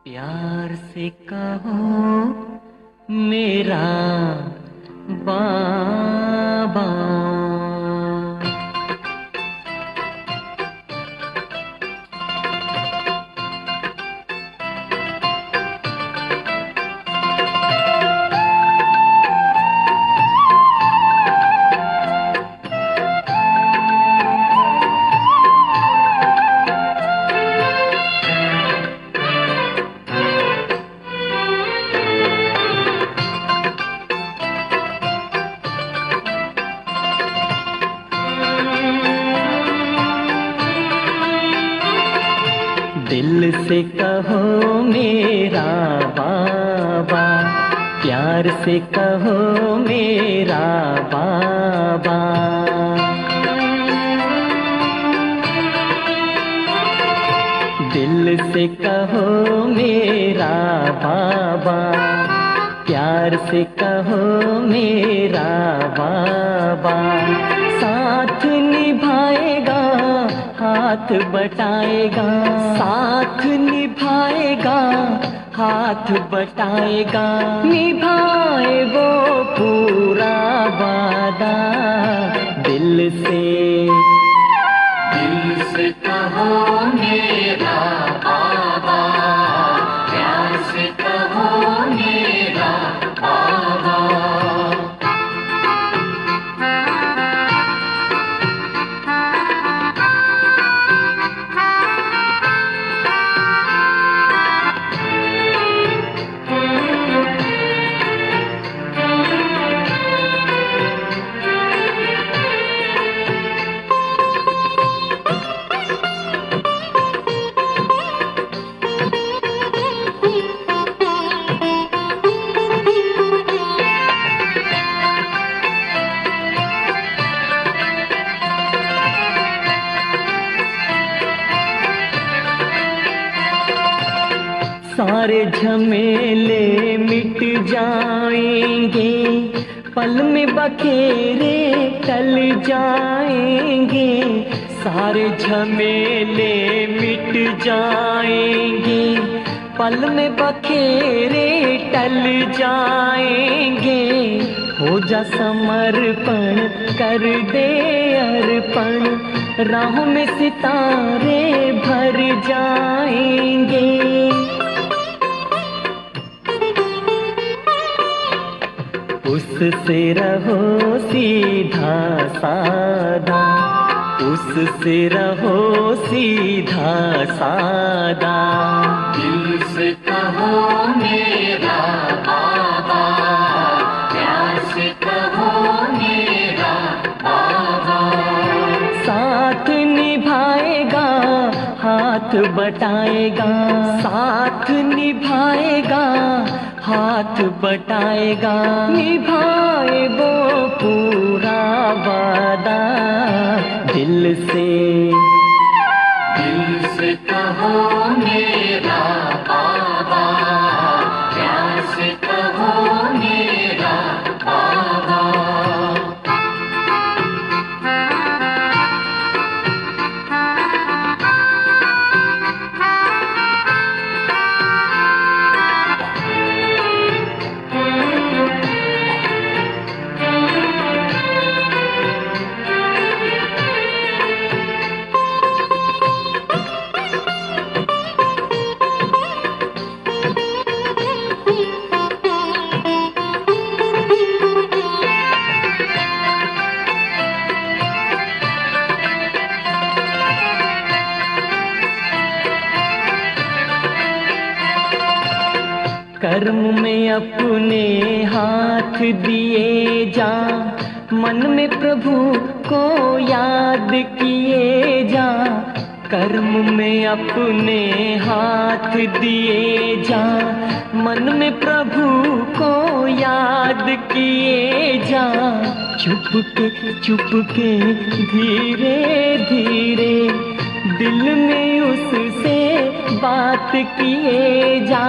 प्यार से कहो मेरा बाबा। दिल से कहो मेरा बाबा, प्यार से कहो मेरा बाबा। दिल से कहो मेरा बाबा, प्यार से कहो मेरा बाबा। साथ निभाएगा हाथ बटाएगा, साथ निभाएगा हाथ बटाएगा। निभाए वो पूरा वादा। दिल से कहो मेरा बाबा, प्यार से कहो मेरा बाबा। सारे झमेले मिट जाएंगे, पल में बखेरे टल जाएंगे। सारे झमेले मिट जाएंगे, पल में बखेरे टल जाएंगे। हो जा समर्पण कर दे अर्पण, राहों में सितारे भर जाएंगे। उससे रहो सीधा सादा, उससे रहो सीधा सादा। दिल से कहो मेरा बाबा, प्यार से कहो मेरा बाबा। साथ निभाएगा हाथ बटाएगा, साथ निभाएगा हाथ बटाएगा। निभाए वो पूरा वादा। दिल से कहो मेरा बाबा, प्यार से कहो मेरा बाबा। कर्म में अपने हाथ दिए जा, मन में प्रभु को याद किए जा। कर्म में अपने हाथ दिए जा, मन में प्रभु को याद किए जा। चुप के धीरे धीरे दिल में उससे बात किए जा।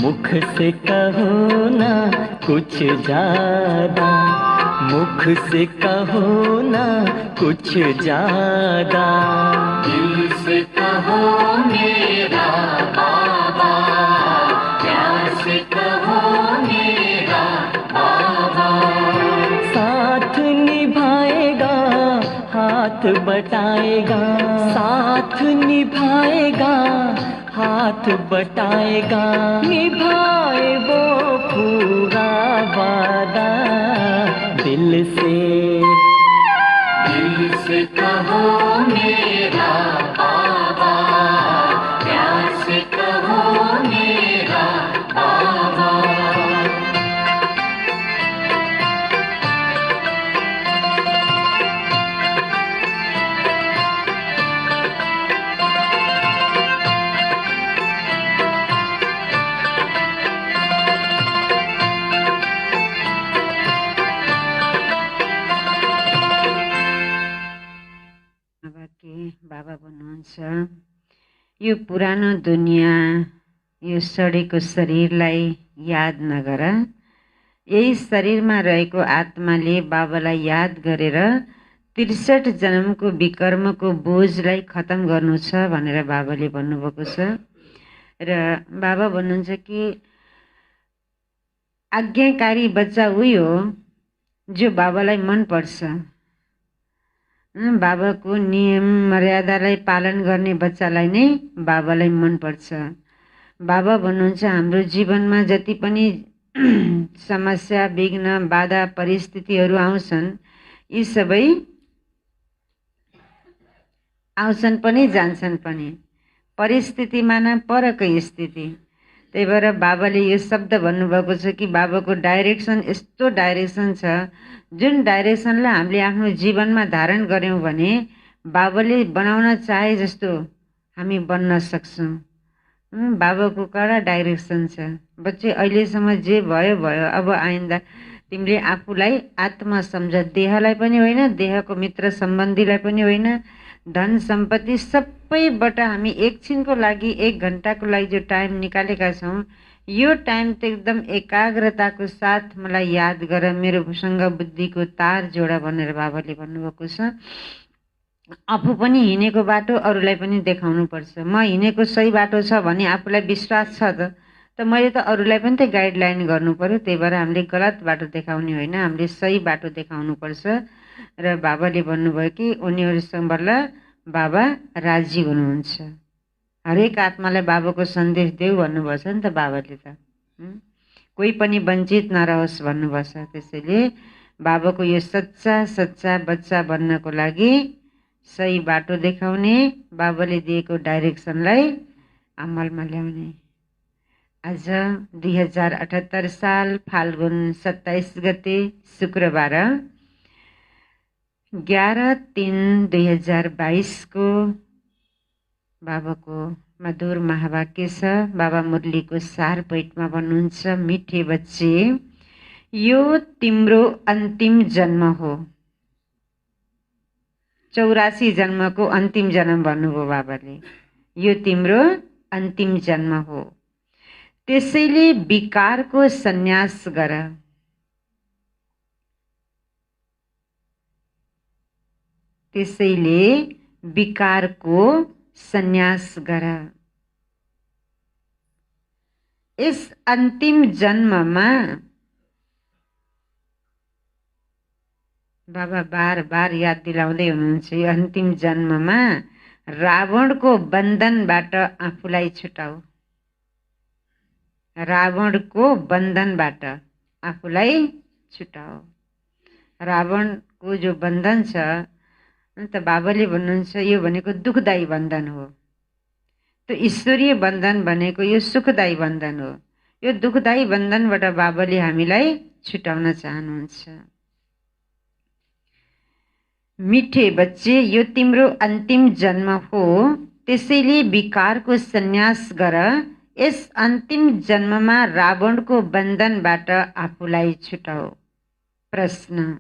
मुख से कहो ना कुछ ज्यादा, मुख से कहो ना कुछ ज्यादा, दिल से कहो मेरा बाबा, प्यार से कहो मेरा बाबा। साथ निभाएगा हाथ बटाएगा, साथ निभाएगा हाथ बटाएगा, निभाए वो पूरा वादा। दिल से कहो मेरा बाबा, प्यार से कहो मेरा बाबा। बाबा भन्नुहुन्छ यो पुरानो दुनियाँ, यो सडेको शरीरलाई याद नगर। यही शरीरमा रहेको आत्माले बाबालाई याद गरेर 63 जन्मको विकर्मको बोझलाई खत्म गर्नु छ भनेर बाबाले भन्नुभएको छ। र बाबा भन्नुहुन्छ कि आज्ञाकारी बच्चा उही हो जो बाबालाई मनपर्छ। बाबाको नियम मर्यादालाई पालन गर्ने बच्चालाई नै बाबालाई मनपर्छ। बाबा भन्नुहुन्छ हाम्रो जीवनमा जति पनि समस्या, विघ्न, बाधा, परिस्थितिहरू आउँछन्, यी सबै आउँछन् पनि जान्छन् पनि। परिस्थिति माना परकै स्थिति। त्यही भएर बाबाले यो शब्द भन्नुभएको छ कि बाबाको डाइरेक्सन यस्तो डाइरेक्सन छ जुन डाइरेक्सनलाई हामीले आफ्नो जीवनमा धारण गर्यौं भने बाबाले बनाउन चाहे जस्तो हामी बन्न सक्छौं। बाबाको कडा डाइरेक्सन छ। बच्चे अहिलेसम्म जे भयो भयो, अब आइन्दा तिमीले आफूलाई आत्मा सम्झ। देहलाई पनि होइन, देहको मित्र सम्बन्धीलाई पनि होइन, धन सम्पत्ति सबैबाट हामी एकछिनको लागि, 1 घण्टाको लागि जो टाइम निकालेका छौं, यो टाइम त एकदम एकाग्रताको साथ मलाई याद गर, मेरोसँग बुद्धिको तार जोड भनेर बाबाले भन्नुभएको छ। आफू पनि हिँडेको बाटो अरूलाई पनि देखाउनु पर्छ। म हिँडेको सही बाटो छ भने आफूलाई विश्वास छ त मैले त अरूलाई पनि त गाइडलाइन गर्नु पर्यो। त्यही भएर हामीले गलत बाटो देखाउने होइन, हामीले सही बाटो देखाउनु पर्छ। र बाबाले भन्नुभयो कि उनीहरूसँग बल्ल बाबा राजी हुनुहुन्छ। हरेक आत्मालाई बाबाको सन्देश देऊ भन्नुभएको छ नि त बाबाले त। कोही पनि वञ्चित नरहोस् भन्नुभएको छ। त्यसैले बाबाको यो सच्चा बच्चा बन्नको लागि सही बाटो देखाउने, बाबाले दिएको डाइरेक्सनलाई अमलमा ल्याउने। आज 2078 साल फाल्गुन 27 गते शुक्रबार 11/3/2022 को बाबाको मधुर महावाक्य छ। बाबा मुरलीको सार पैटमा भन्नुहुन्छ, मिठे बच्चे यो तिम्रो अन्तिम जन्म हो। 84 जन्मको अन्तिम जन्म भन्नुभयो बाबाले। यो तिम्रो अन्तिम जन्म हो, त्यसैले विकारको सन्यास गर। त्यसैले विकारको सन्यास गर। इस अन्तिम जन्ममा बाबा बार याद दिलाउँदै हुनुहुन्छ, यो अन्तिम जन्ममा रावणको बन्धनबाट आफूलाई छुटाऊ। रावणको बन्धनबाट आफूलाई छुटाऊ। रावणको जो बन्धन छ त बाबाले भन्नुहुन्छ यो भनेको दुखदायी बन्धन हो। तो ईश्वरीय बन्धन भनेको यो सुखदायी बन्धन हो। यो दुखदायी बन्धनबाट बाबाले हामीलाई छुटाउन चाहनुहुन्छ। मिठे बच्चे यो तिम्रो अन्तिम जन्म हो, त्यसैले विकारको सन्यास गर। यस अन्तिम जन्ममा रावणको बन्धनबाट आफूलाई छुटाऊ। प्रश्न,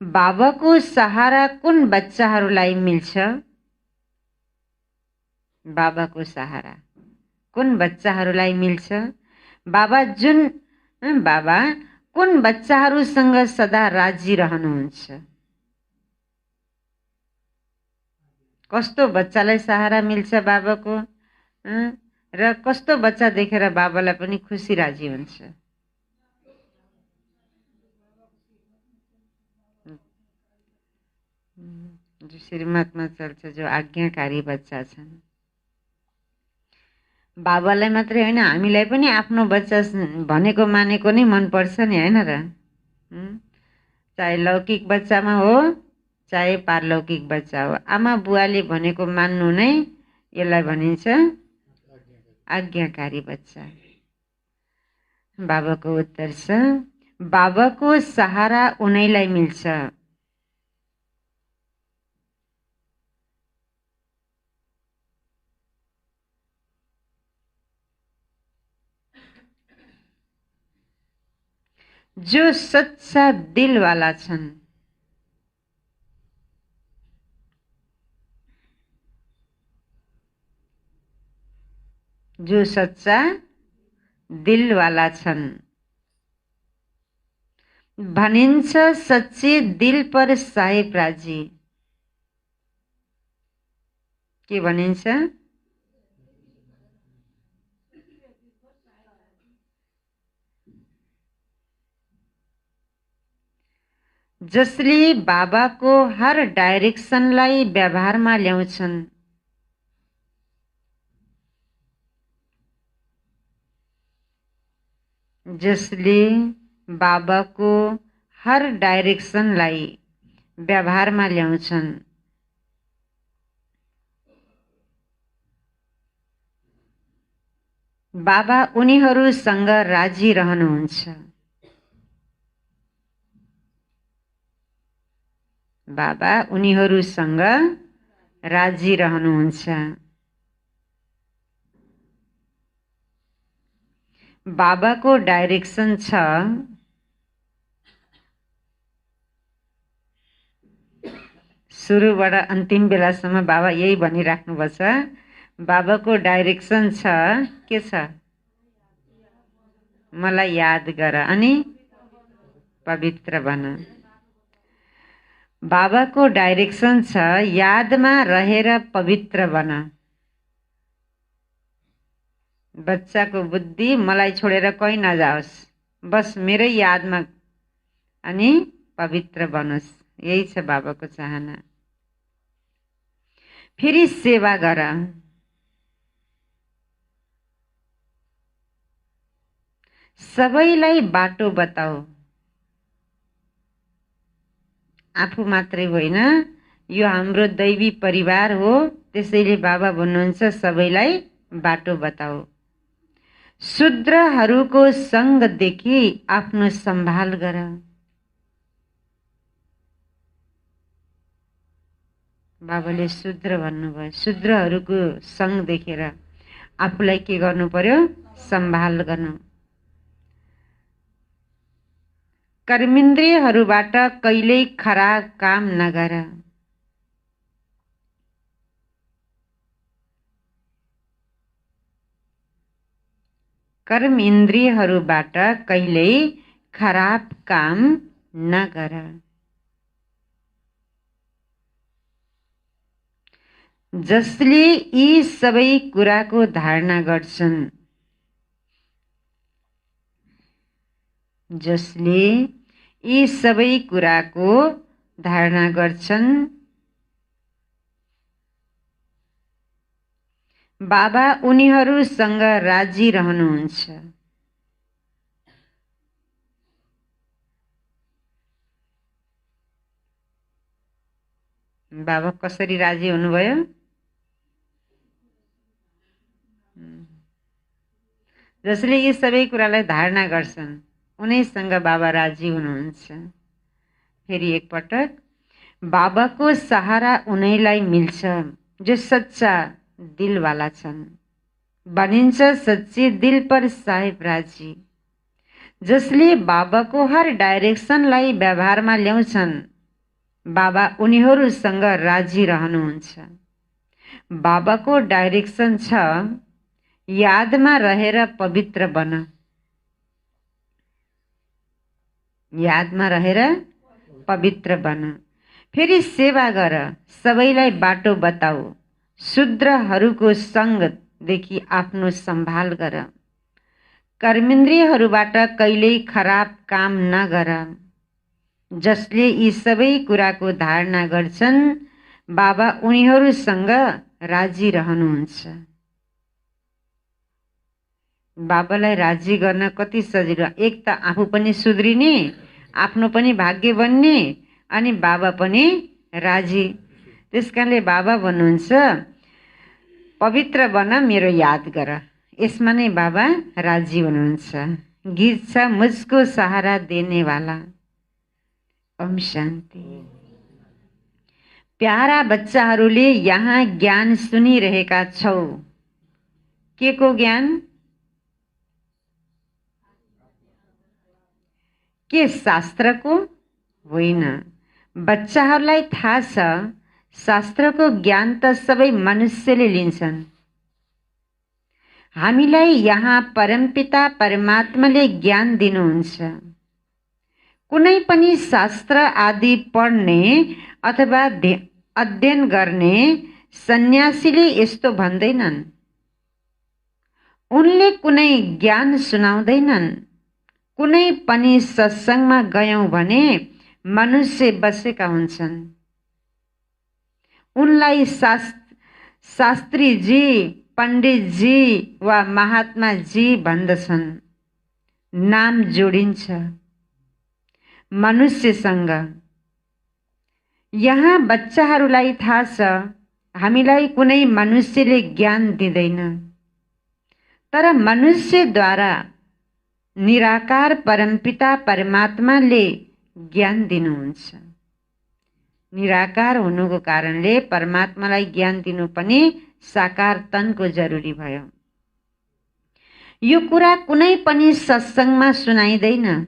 बाबाको सहारा कुन बच्चाहरूलाई मिल्छ? बाबाको सहारा कुन बच्चाहरूलाई मिल्छ? बाबा कुन बच्चाहरूसँग सदा राजी रहनुहुन्छ? कस्तो बच्चालाई सहारा मिल्छ बाबाको, र कस्तो बच्चा देखेर बाबालाई पनि खुसी राजी हुन्छ? जो श्रीमतमा चल्छ, जो आज्ञाकारी बच्चा छन्। बाबालाई मात्रै होइन, हामीलाई पनि आफ्नो बच्चा भनेको मानेको नै मनपर्छ नि, होइन र? चाहे लौकिक बच्चामा हो चाहे पारलौकिक बच्चा हो, आमा बुवाले भनेको मान्नु नै यसलाई भनिन्छ आज्ञाकारी बच्चा। बाबाको उत्तर छ, बाबाको सहारा उनैलाई मिल्छ जो सच्चा दिलवाला छन्। जो सच्चा दिलवाला छन्। भनिन्छ सच्चे दिल पर साहेब राजी। के भनिन्छ? जसले बाबाको हर डाइरेक्सनलाई व्यवहारमा ल्याउँछन्। जसले बाबाको हर डाइरेक्सनलाई व्यवहारमा ल्याउँछन्। बाबा उनीहरूसँग राजी रहनुहुन्छ। बाबा उनीहरूसँग राजी रहनुहुन्छ। बाबाको डाइरेक्सन छ सुरुबाट अन्तिम बेलासम्म बाबा यही भनिराख्नु छ। बाबाको डाइरेक्सन छ, के छ? मलाई याद गर अनि पवित्र बन। बाबाको डाइरेक्सन छ, यादमा रहेर पवित्र बन। बच्चाको बुद्धि मलाई छोडेर कहीँ नजाओस्, बस मेरै यादमा अनि पवित्र बनोस्, यही छ बाबाको चाहना। फेरि सेवा गर। सबैलाई बाटो बताऊ। आफू मात्रै होइन, यो हाम्रो दैवी परिवार हो, त्यसैले बाबा भन्नुहुन्छ सबैलाई बाटो बताऊ। शूद्रहरूको सङ्गदेखि आफ्नो सम्भाल गर। बाबाले शूद्र भन्नुभयो, शूद्रहरूको सङ्ग देखेर आफूलाई के गर्नु पर्यो? सम्भाल गर्नु। कर्मेन्द्रियहरूबाट कहिल्यै खराब काम नगर। कर्म इन्द्रियहरूबाट कहिल्यै खराब काम नगर। जसले यी सबै कुराको धारणा गर्छन्। जसले यी सबै कुराको धारणा गर्छन्। बाबा उनीहरूसँग राजी रहनुहुन्छ। बाबा कसरी राजी हुनुभयो? जसले यी सबै कुरालाई धारणा गर्छन् उनैसँग बाबा राजी हुनुहुन्छ। फेरि एकपटक, बाबाको सहारा उनैलाई मिल्छ जो सच्चा दिलवाला छन्। भनिन्छ सच्चे दिल पर साहेब राजी। जसले बाबाको हर डाइरेक्सनलाई व्यवहारमा ल्याउँछन्, बाबा उनीहरूसँग राजी रहनुहुन्छ। बाबाको डाइरेक्सन छ, यादमा रहेर पवित्र बन। यादमा रहेर पवित्र बन। फेरि सेवा गर, सबैलाई बाटो बताऊ, शूद्रहरूको सङ्गदेखि आफ्नो सम्भाल गर, कर्मेन्द्रियहरूबाट कहिल्यै खराब काम नगर। जसले यी सबै कुराको धारणा गर्छन् बाबा उनीहरूसँग राजी रहनुहुन्छ। बाबालाई राजी गर्न कति सजिलो। एक त आफू पनि सुध्रिने, आफ्नो पनि भाग्य बन्ने, अनि बाबा पनि राजी। त्यस कारणले बाबा भन्नुहुन्छ पवित्र बन, मेरो याद गर। यसमा नै बाबा राजी हुनुहुन्छ। गीत छ मुझको सहारा देने वाला। ओम शान्ति। प्यारा बच्चाहरूले यहाँ ज्ञान सुनिरहेका छौ। के को ज्ञान? के शास्त्रको? होइन। बच्चाहरूलाई थाहा छ शास्त्रको ज्ञान त सबै मनुष्यले लिन्छन्। हामीलाई यहाँ परमपिता परमात्माले ज्ञान दिनुहुन्छ। कुनै पनि शास्त्र आदि पढ्ने अथवा अध्ययन गर्ने सन्यासीले यस्तो भन्दैनन्। उनले कुनै ज्ञान सुनाउँदैनन्। कुनै पनि सत्सङ्गमा गयौँ भने मनुष्य बसेका हुन्छन्। उनलाई शास्त्रीजी, पण्डितजी वा महात्माजी भन्दछन्। नाम जोडिन्छ मनुष्यसँग। यहाँ बच्चाहरूलाई थाहा छ हामीलाई कुनै मनुष्यले ज्ञान दिँदैन, तर मनुष्यद्वारा निराकार परमपिता परमात्माले ज्ञान दिनुहुन्छ। निराकार हुनुको कारणले परमात्मालाई ज्ञान दिनु पनि साकार तनको जरुरी भयो। यो कुरा कुनै पनि सत्सङ्गमा सुनाइँदैन।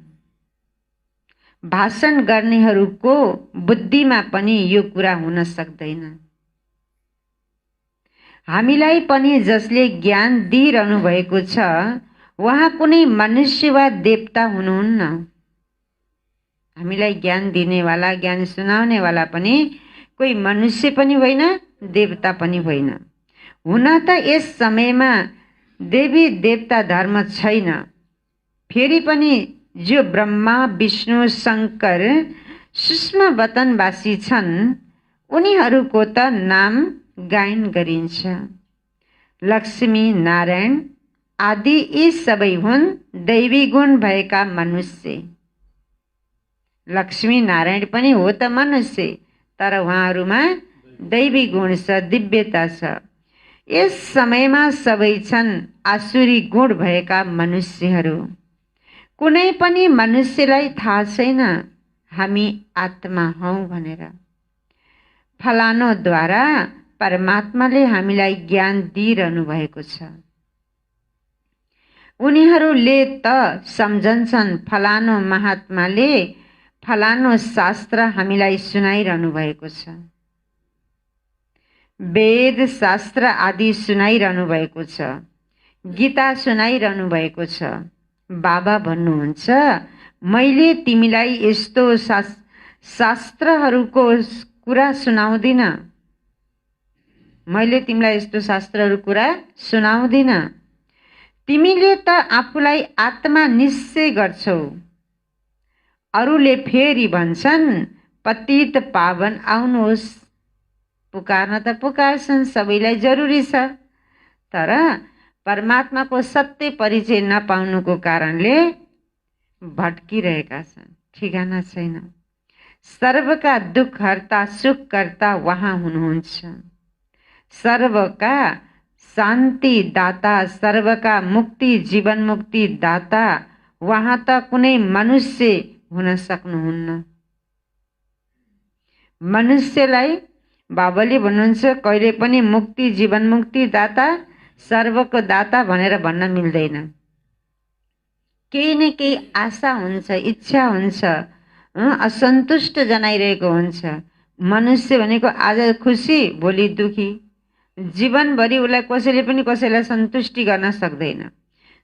भाषण गर्नेहरूको बुद्धिमा पनि यो कुरा हुन सक्दैन। हामीलाई पनि जसले ज्ञान दिइरहनु भएको छ उहाँ कुनै मनुष्य वा देवता हुनुहुन्न। हामीलाई ज्ञान दिनेवाला, ज्ञान सुनाउनेवाला पनि कोही मनुष्य पनि होइन, देवता पनि होइन। हुन त यस समयमा देवी देवता धर्म छैन। फेरि पनि जो ब्रह्मा विष्णु शङ्कर सूक्ष्म वतनवासी छन् उनीहरूको त नाम गायन गरिन्छ। लक्ष्मी नारायण आदि यी सबै हुन् दैवी गुण भएका मनुष्य। लक्ष्मी नारायण पनि हो त मनुष्य, तर उहाँहरूमा दैवी गुण छ, दिव्यता छ। यस समयमा सबै छन् आसुरी गुण भएका मनुष्यहरू। कुनै पनि मनुष्यलाई थाहा छैन हामी आत्मा हौँ भनेर। फलानोद्वारा परमात्माले हामीलाई ज्ञान दिइरहनु भएको छ। उनीहरूले त सम्झन्छन् फलानो महात्माले फलानो शास्त्र हामीलाई सुनाइरहनु भएको छ। वेद शास्त्र आदि सुनाइरहनु भएको छ। गीता सुनाइरहनु भएको छ। बाबा भन्नुहुन्छ मैले तिमीलाई यस्तो शास्त्रहरूको कुरा सुनाउँदिन। मैले तिमीलाई यस्तो शास्त्रहरूको कुरा सुनाउँदिन। तिमीले त आफूलाई आत्मा निश्चय गर्छौ। अरूले फेरि भन्छन् पतित पावन आउनुहोस्। पुकार्न त पुकार्छन्, सबैलाई जरुरी छ, तर परमात्माको सत्य परिचय नपाउनुको कारणले भट्किरहेका छन्। ठिकाना छैन। सर्वका दुःखहर्ता सुखकर्ता उहाँ हुनुहुन्छ। सर्वका शान्ति दाता, सर्वका मुक्ति जीवन मुक्ति दाता उहाँ त कुनै मनुष्य हुन सक्नुहुन्न। मनुष्यलाई बाबाले भन्नुहुन्छ कहिले पनि मुक्ति जीवन मुक्ति दाता, सर्वको दाता भनेर भन्न मिल्दैन। केही न केही आशा हुन्छ, इच्छा हुन्छ, असन्तुष्ट जनाइरहेको हुन्छ। मनुष्य भनेको आज खुसी भोलि दुखी। जीवनभरि उसलाई कसैले पनि कसैलाई सन्तुष्टि गर्न सक्दैन।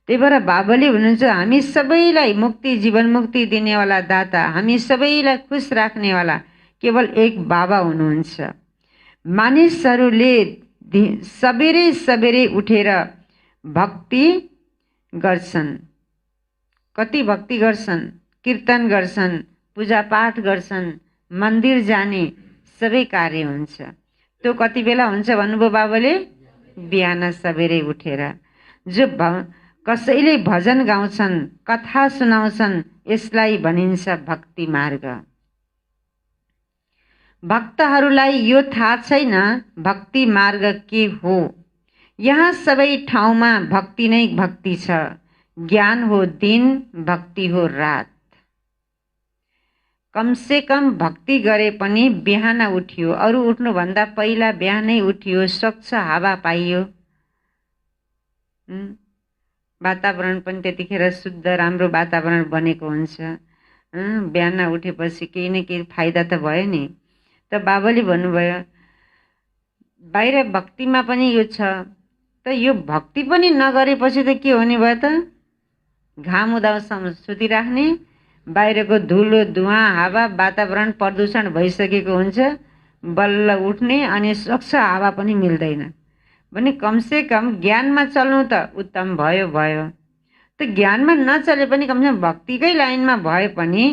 त्यही भएर बाबाले हुनुहुन्छ हामी सबैलाई मुक्ति जीवन मुक्ति दिनेवाला दाता, हामी सबैलाई खुश राख्नेवाला केवल एक बाबा हुनुहुन्छ। मानिसहरूले सबेरै सबेरै उठेर भक्ति गर्छन्। कति भक्ति गर्छन्? कीर्तन गर्छन्, पूजापाठ गर्छन्, मन्दिर जाने सबै कार्य हुन्छ। त्यो कति बेला हुन्छ भन्नुभयो बाबाले? बिहान सबेरै उठेर। जो कसैले भजन गाउँछन्, कथा सुनाउँछन्, यसलाई भनिन्छ भक्ति मार्ग। भक्तहरूलाई यो थाहा छैन भक्ति मार्ग के हो। यहाँ सबै ठाउँमा भक्ति नै भक्ति छ। ज्ञान हो दिन, भक्ति हो रात। कमसे कम भक्ति गरे पनि बिहान उठियो, अरू उठ्नुभन्दा पहिला बिहानै उठियो, स्वच्छ हावा पाइयो, वातावरण पनि त्यतिखेर शुद्ध राम्रो वातावरण बनेको हुन्छ। बिहान उठेपछि केही न केही फाइदा त भयो नि। त बाबाले भन्नुभयो बाहिर भक्तिमा पनि यो छ, त यो भक्ति पनि नगरेपछि त के हुने भयो त? घाम उदाउँसम्म सुतिराख्ने, बाहिरको धुलो धुवा हावा वातावरण प्रदूषण भइसकेको हुन्छ, बल्ल उठ्ने, अनि स्वच्छ हावा पनि मिल्दैन भने कमसे कम ज्ञानमा चल्नु त उत्तम भयो। त ज्ञानमा नचले पनि कमसेकम भक्तिकै लाइनमा भए पनि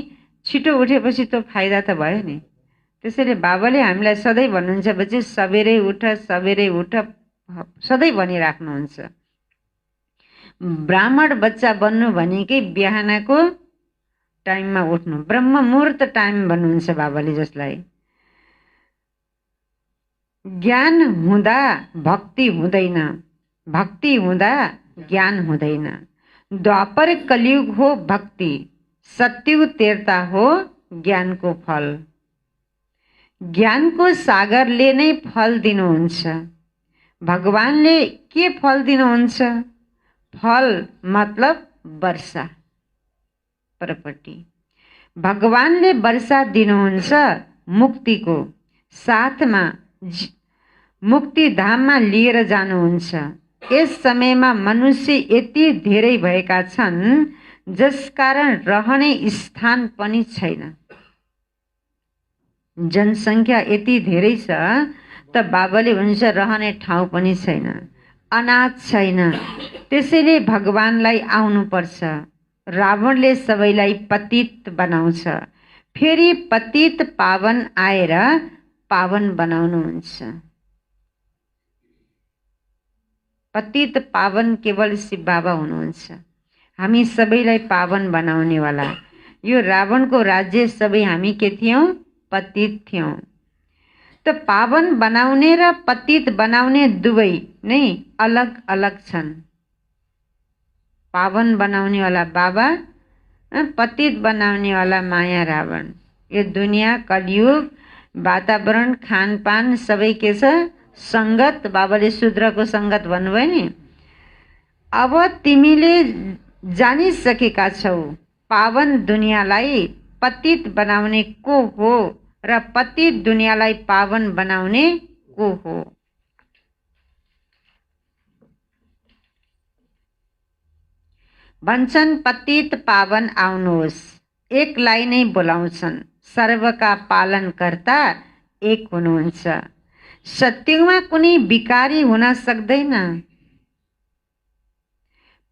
छिटो उठेपछि त फाइदा त भयो नि। त्यसैले बाबाले हामीलाई सधैँ भन्नुहुन्छ बच्चे सबेरै उठ, सबेरै उठ सधैँ भनिराख्नुहुन्छ। ब्राह्मण बच्चा बन्नु भनेकै बिहानको टाइममा उठ्नु, ब्रह्म मुहूर्त टाइम भन्नुहुन्छ बाबाले, जसलाई ज्ञान हुँदा भक्ति हुँदैन, भक्ति हुँदा ज्ञान हुँदैन। द्वापर कलियुग हो भक्ति, सत्युग तेर्ता हो ज्ञानको फल। ज्ञानको सागरले नै फल दिनुहुन्छ। भगवानले के फल दिनुहुन्छ? फल मतलब वर्षा, प्रॉपर्टी। भगवानले वर्षा दिनुहुन्छ मुक्तिको, साथमा मुक्ति धाममा लिएर जानुहुन्छ। यस समयमा मनुष्य यति धेरै भएका छन् जसकारण रहने स्थान पनि छैन। जनसङ्ख्या यति धेरै छ त बाबाले भन्छ रहने ठाउँ पनि छैन, अनाज छैन। त्यसैले भगवानलाई आउनुपर्छ। रावणले सबैलाई पतित बनाउँछ, फेरि पतित पावन आएर पावन बनाउनुहुन्छ। पतित पावन केवल शिव बाबा हुनुहुन्छ, हामी सबैलाई पावन बनाउनेवाला। यो रावणको राज्य सबै हामी के थियौँ? पतित थियौँ। त पावन बनाउने र पतित बनाउने दुवै नै अलग अलग छन्। पावन बनाउनेवाला बाबा, पतित बनाउनेवाला माया रावण। यो दुनियाँ कलियुग वातावरण खानपान सबै के छ? सङ्गत। बाबाले शूद्रको सङ्गत भन्नुभयो नि। अब तिमीले जानिसकेका छौ पावन दुनियाँलाई पतित बनाउने को हो र पतित दुनियाँलाई पावन बनाउने को हो। भन्छन् पतित पावन आउनुहोस्, एकलाई नै बोलाउँछन्। सर्वका पालनकर्ता एक हुनुहुन्छ। सत्युगमा कुनै विकारी हुन सक्दैन।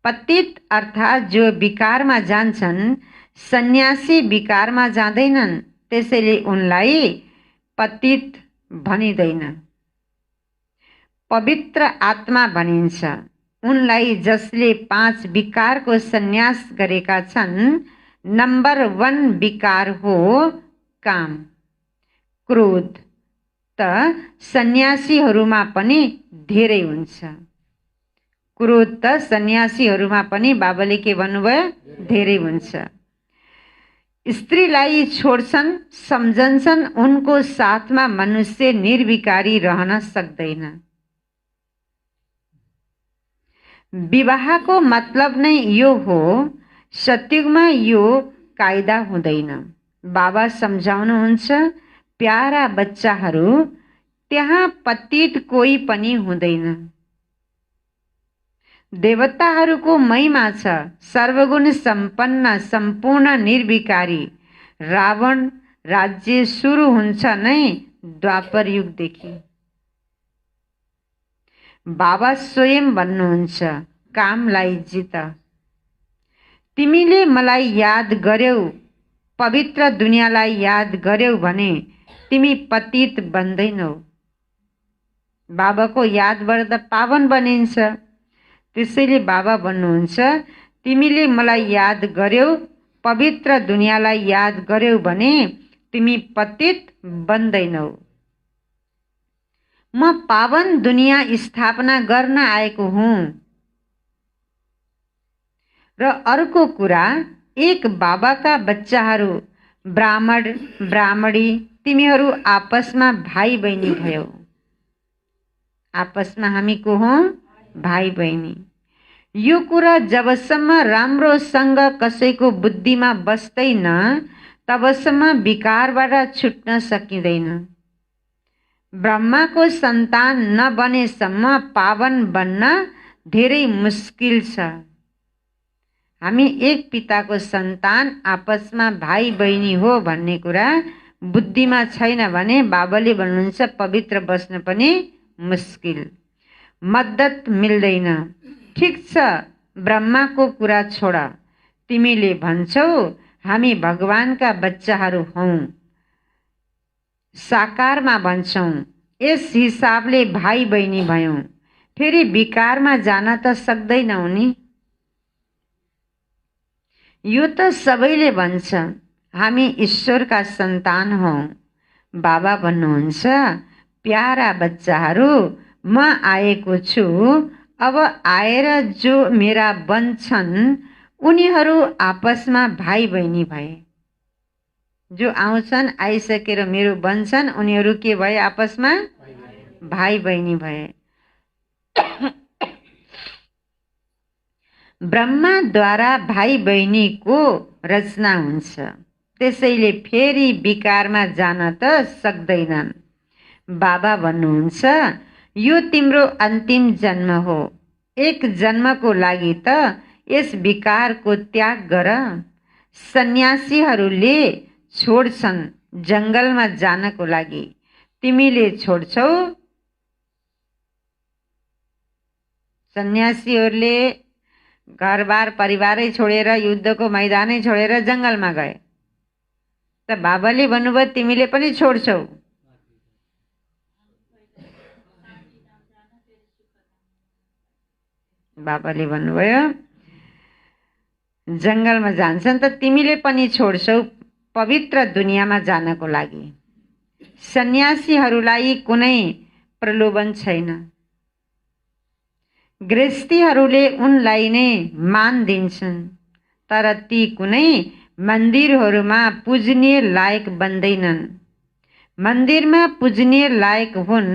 पतित अर्थात् जो विकारमा जान्छन्, सन्यासी विकारमा जाँदैनन्, त्यसैले उनलाई पतित भनिँदैन। पवित्र आत्मा भनिन्छ उनलाई जसले 5 विकारको सन्यास गरेका छन्। नम्बर 1 विकार हो काम, क्रोध। त सन्यासीहरूमा पनि धेरै हुन्छ। क्रोध त सन्यासीहरूमा पनि बाबाले के भन्नुभयो? धेरै हुन्छ। स्त्रीलाई छोड्छन्, सम्झन्छन्, उनको साथमा मनुष्य निर्विकारी रहन सक्दैन। विवाहको मतलब नै यो हो। सत्युगमा यो कायदा हुँदैन। बाबा सम्झाउनुहुन्छ प्यारा बच्चाहरू, त्यहाँ पतित कोही पनि हुँदैन। देवताहरूको महिमा छ, सर्वगुण सम्पन्न सम्पूर्ण निर्विकारी। रावण राज्य सुरु हुन्छ नै द्वापर युगदेखि। बाबा स्वयं भन्नुहुन्छ, कामलाई जित। तिमीले मलाई याद गर्यौ, पवित्र दुनियाँलाई याद गर्यौ भने तिमी पतित बन्दैनौ। बाबाको यादबाट पावन बनिन्छ। त्यसैले बाबा भन्नुहुन्छ, तिमीले मलाई याद गर्यौ, पवित्र दुनियाँलाई याद गर्यौ भने तिमी पतित बन्दैनौ। म पावन दुनियाँ स्थापना गर्न आएको हुँ। र अर्को कुरा, एक बाबाका बच्चाहरू ब्राह्मण ब्राह्मणी तिमीहरू आपसमा भाइ बहिनी भयो। आपसमा हामी को हौं? भाइ बहिनी। यो कुरा जबसम्म राम्रोसँग कसैको बुद्धिमा बस्दैन तबसम्म विकारबाट छुट्न सकिँदैन। ब्रह्माको सन्तान नबनेसम्म पावन बन्न धेरै मुस्किल छ। हामी एक पिताको सन्तान आपसमा भाइ बहिनी हो भन्ने कुरा बुद्धिमा छैन भने बाबाले भन्नुहुन्छ पवित्र बस्न पनि मुस्किल, मद्दत मिल्दैन। ठीक छ, ब्रह्माको कुरा छोड। तिमीले भन्छौ हामी भगवानका बच्चाहरू हौं, साकारमा भन्छौ, यस हिसाबले भाइ बहिनी भयौं। फेरि विकारमा जान त सक्दैनौ नि। यो त सबैले भन्छ, हामी ईश्वरका सन्तान हौं। बाबा भन्नुहुन्छ, प्यारा बच्चाहरू, म आएको छु। अब आएर जो मेरा बन्छन् उनीहरू आपसमा भाइ बहिनी भए। जो आउँछन्, आइसकेर मेरो बन्छन्, उनीहरू के भए? आपसमा भाइ बहिनी भए। ब्रह्माद्वारा भाइ बहिनीको रचना हुन्छ। त्यसैले फेरि विकारमा जान त सक्दैनन्। बाबा भन्नुहुन्छ, यो तिम्रो अन्तिम जन्म हो। एक जन्मको लागि त यस विकारको त्याग गर। सन्यासीहरूले छोड्छन् जंगलमा जानको लागि, तिमीले छोड्छौ? सन्यासीहरूले घरबार परिवारै छोडेर, युद्धको मैदानै छोडेर जंगलमा गए। त बाबाले भन्नुभयो तिमीले पनि छोड्छौ। बाबाले भन्नुभयो जंगलमा जान्छन् त तिमीले पनि छोड्छौ पवित्र दुनियाँमा जानको लागि। सन्यासीहरूलाई कुनै प्रलोभन छैन। गृहस्थीहरूले उनलाई नै मान दिन्छन्, तर ती कुनै मन्दिरहरूमा पूजनीय लायक बन्दैनन्। मन्दिरमा पूजनीय लायक हुन्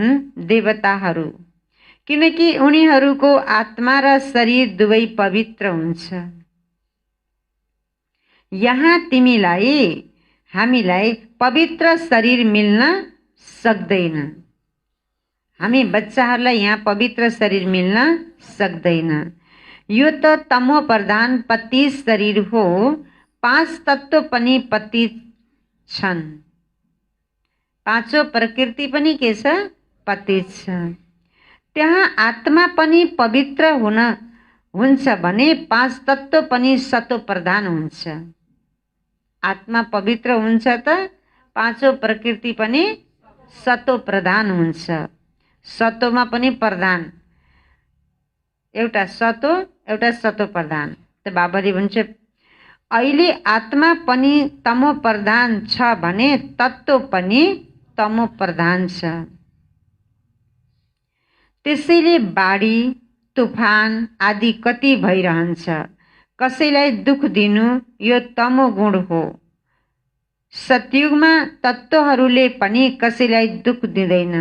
देवताहरू, किनकि उनीहरूको आत्मा र शरीर दुवै पवित्र हुन्छ। यहाँ तिमीलाई हामीलाई पवित्र शरीर मिल्न सक्दैन। हामी बच्चाहरूलाई यहाँ पवित्र शरीर मिल्न सक्दैन। यो त तमो प्रधान पतित शरीर हो। 5 तत्व पनि पतित छन्। पाँचौं प्रकृति पनि के छ? पतित छ। त्यहाँ आत्मा पनि पवित्र हुन्छ भने 5 तत्व पनि सतो प्रधान हुन्छ। आत्मा पवित्र हुन्छ त पाँचौं प्रकृति पनि सतो प्रधान हुन्छ। सतोमा पनि प्रधान, एउटा सतो एउटा सतो प्रधान। त बाबाले भन्छ अहिले आत्मा पनि तमो प्रधान छ भने तत्व पनि तमो प्रधान छ। त्यसैले बाढी तुफान आदि कति भइरहन्छ। कसैलाई दुख दिनु यो तमो गुण हो। सतयुगमा तत्त्वहरूले पनि कसैलाई दुख दिँदैन।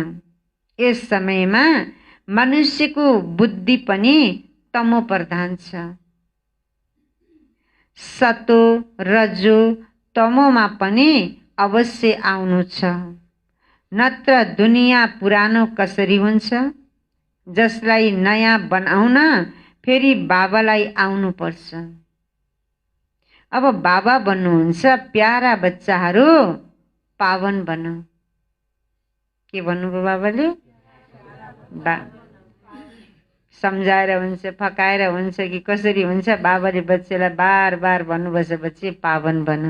यस समयमा मनुष्यको बुद्धि पनि तमो प्रधान छ। सतो रजो तमोमा पनि अवश्य आउनु छ, नत्र दुनियाँ पुरानो कसरी हुन्छ। जसलाई नयाँ बनाउन फेरि बाबालाई आउनुपर्छ। अब बाबा भन्नुहुन्छ प्यारा बच्चाहरू पावन बन। के भन्नुभयो बाबाले? सम्झाएर हुन्छ, फकाएर हुन्छ कि कसरी हुन्छ? बाबाले बच्चालाई बार बार भन्नुभएछ बच्चे पावन बन।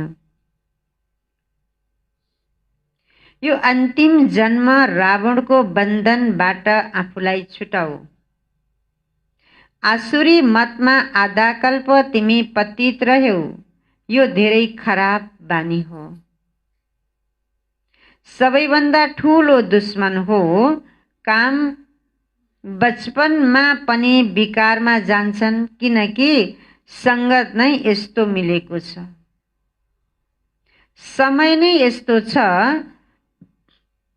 यो अन्तिम जन्म रावणको बन्धनबाट आफूलाई छुटाऊ। आसुरी मतमा आधा कल्प तिमी पतित रह्यौ, यो धेरै खराब बानी हो। सबैभन्दा ठुलो दुश्मन हो काम। बचपनमा पनि विकारमा जान्छन्, किनकि सङ्गत नै यस्तो मिलेको छ। समय नै यस्तो छ,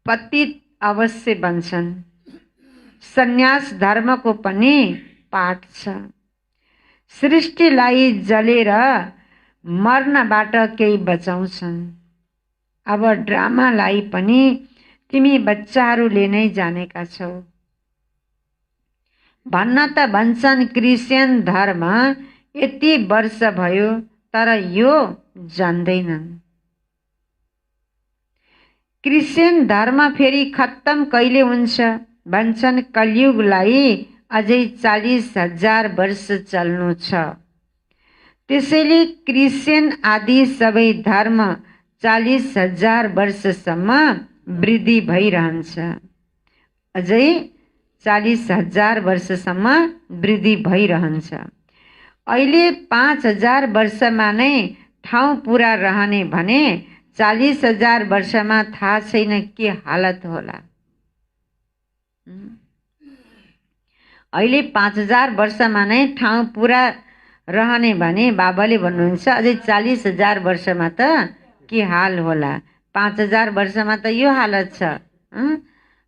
पतित अवश्य बन्छन्। सन्यास धर्मको पनि पाठ छ। सृष्टिलाई जलेर मर्नबाट केही बचाउँछन्। अब ड्रामालाई पनि तिमी बच्चाहरूले नै जानेका छौ। भन्न त भन्छन् क्रिस्चियन धर्म यति वर्ष भयो, तर यो जान्दैनन्। क्रिस्चियन धर्म फेरि खत्तम कहिले हुन्छ भन्छन्? कलियुगलाई अझै 40,000 वर्ष चल्नु छ। त्यसैले क्रिस्चियन आदि सबै धर्म 40,000 वर्षसम्म वृद्धि भइरहन्छ। अझै 40,000 वर्षसम्म वृद्धि भइरहन्छ। अहिले 5,000 वर्षमा नै ठाउँ पुरा रहने भने 40,000 वर्षमा थाहा छैन के हालत होला। अहिले 5,000 वर्षमा नै ठाउँ पुरा रहने भने बाबाले भन्नुहुन्छ अझै 40,000 वर्षमा त के हाल होला। 5,000 वर्षमा त यो हालत छ,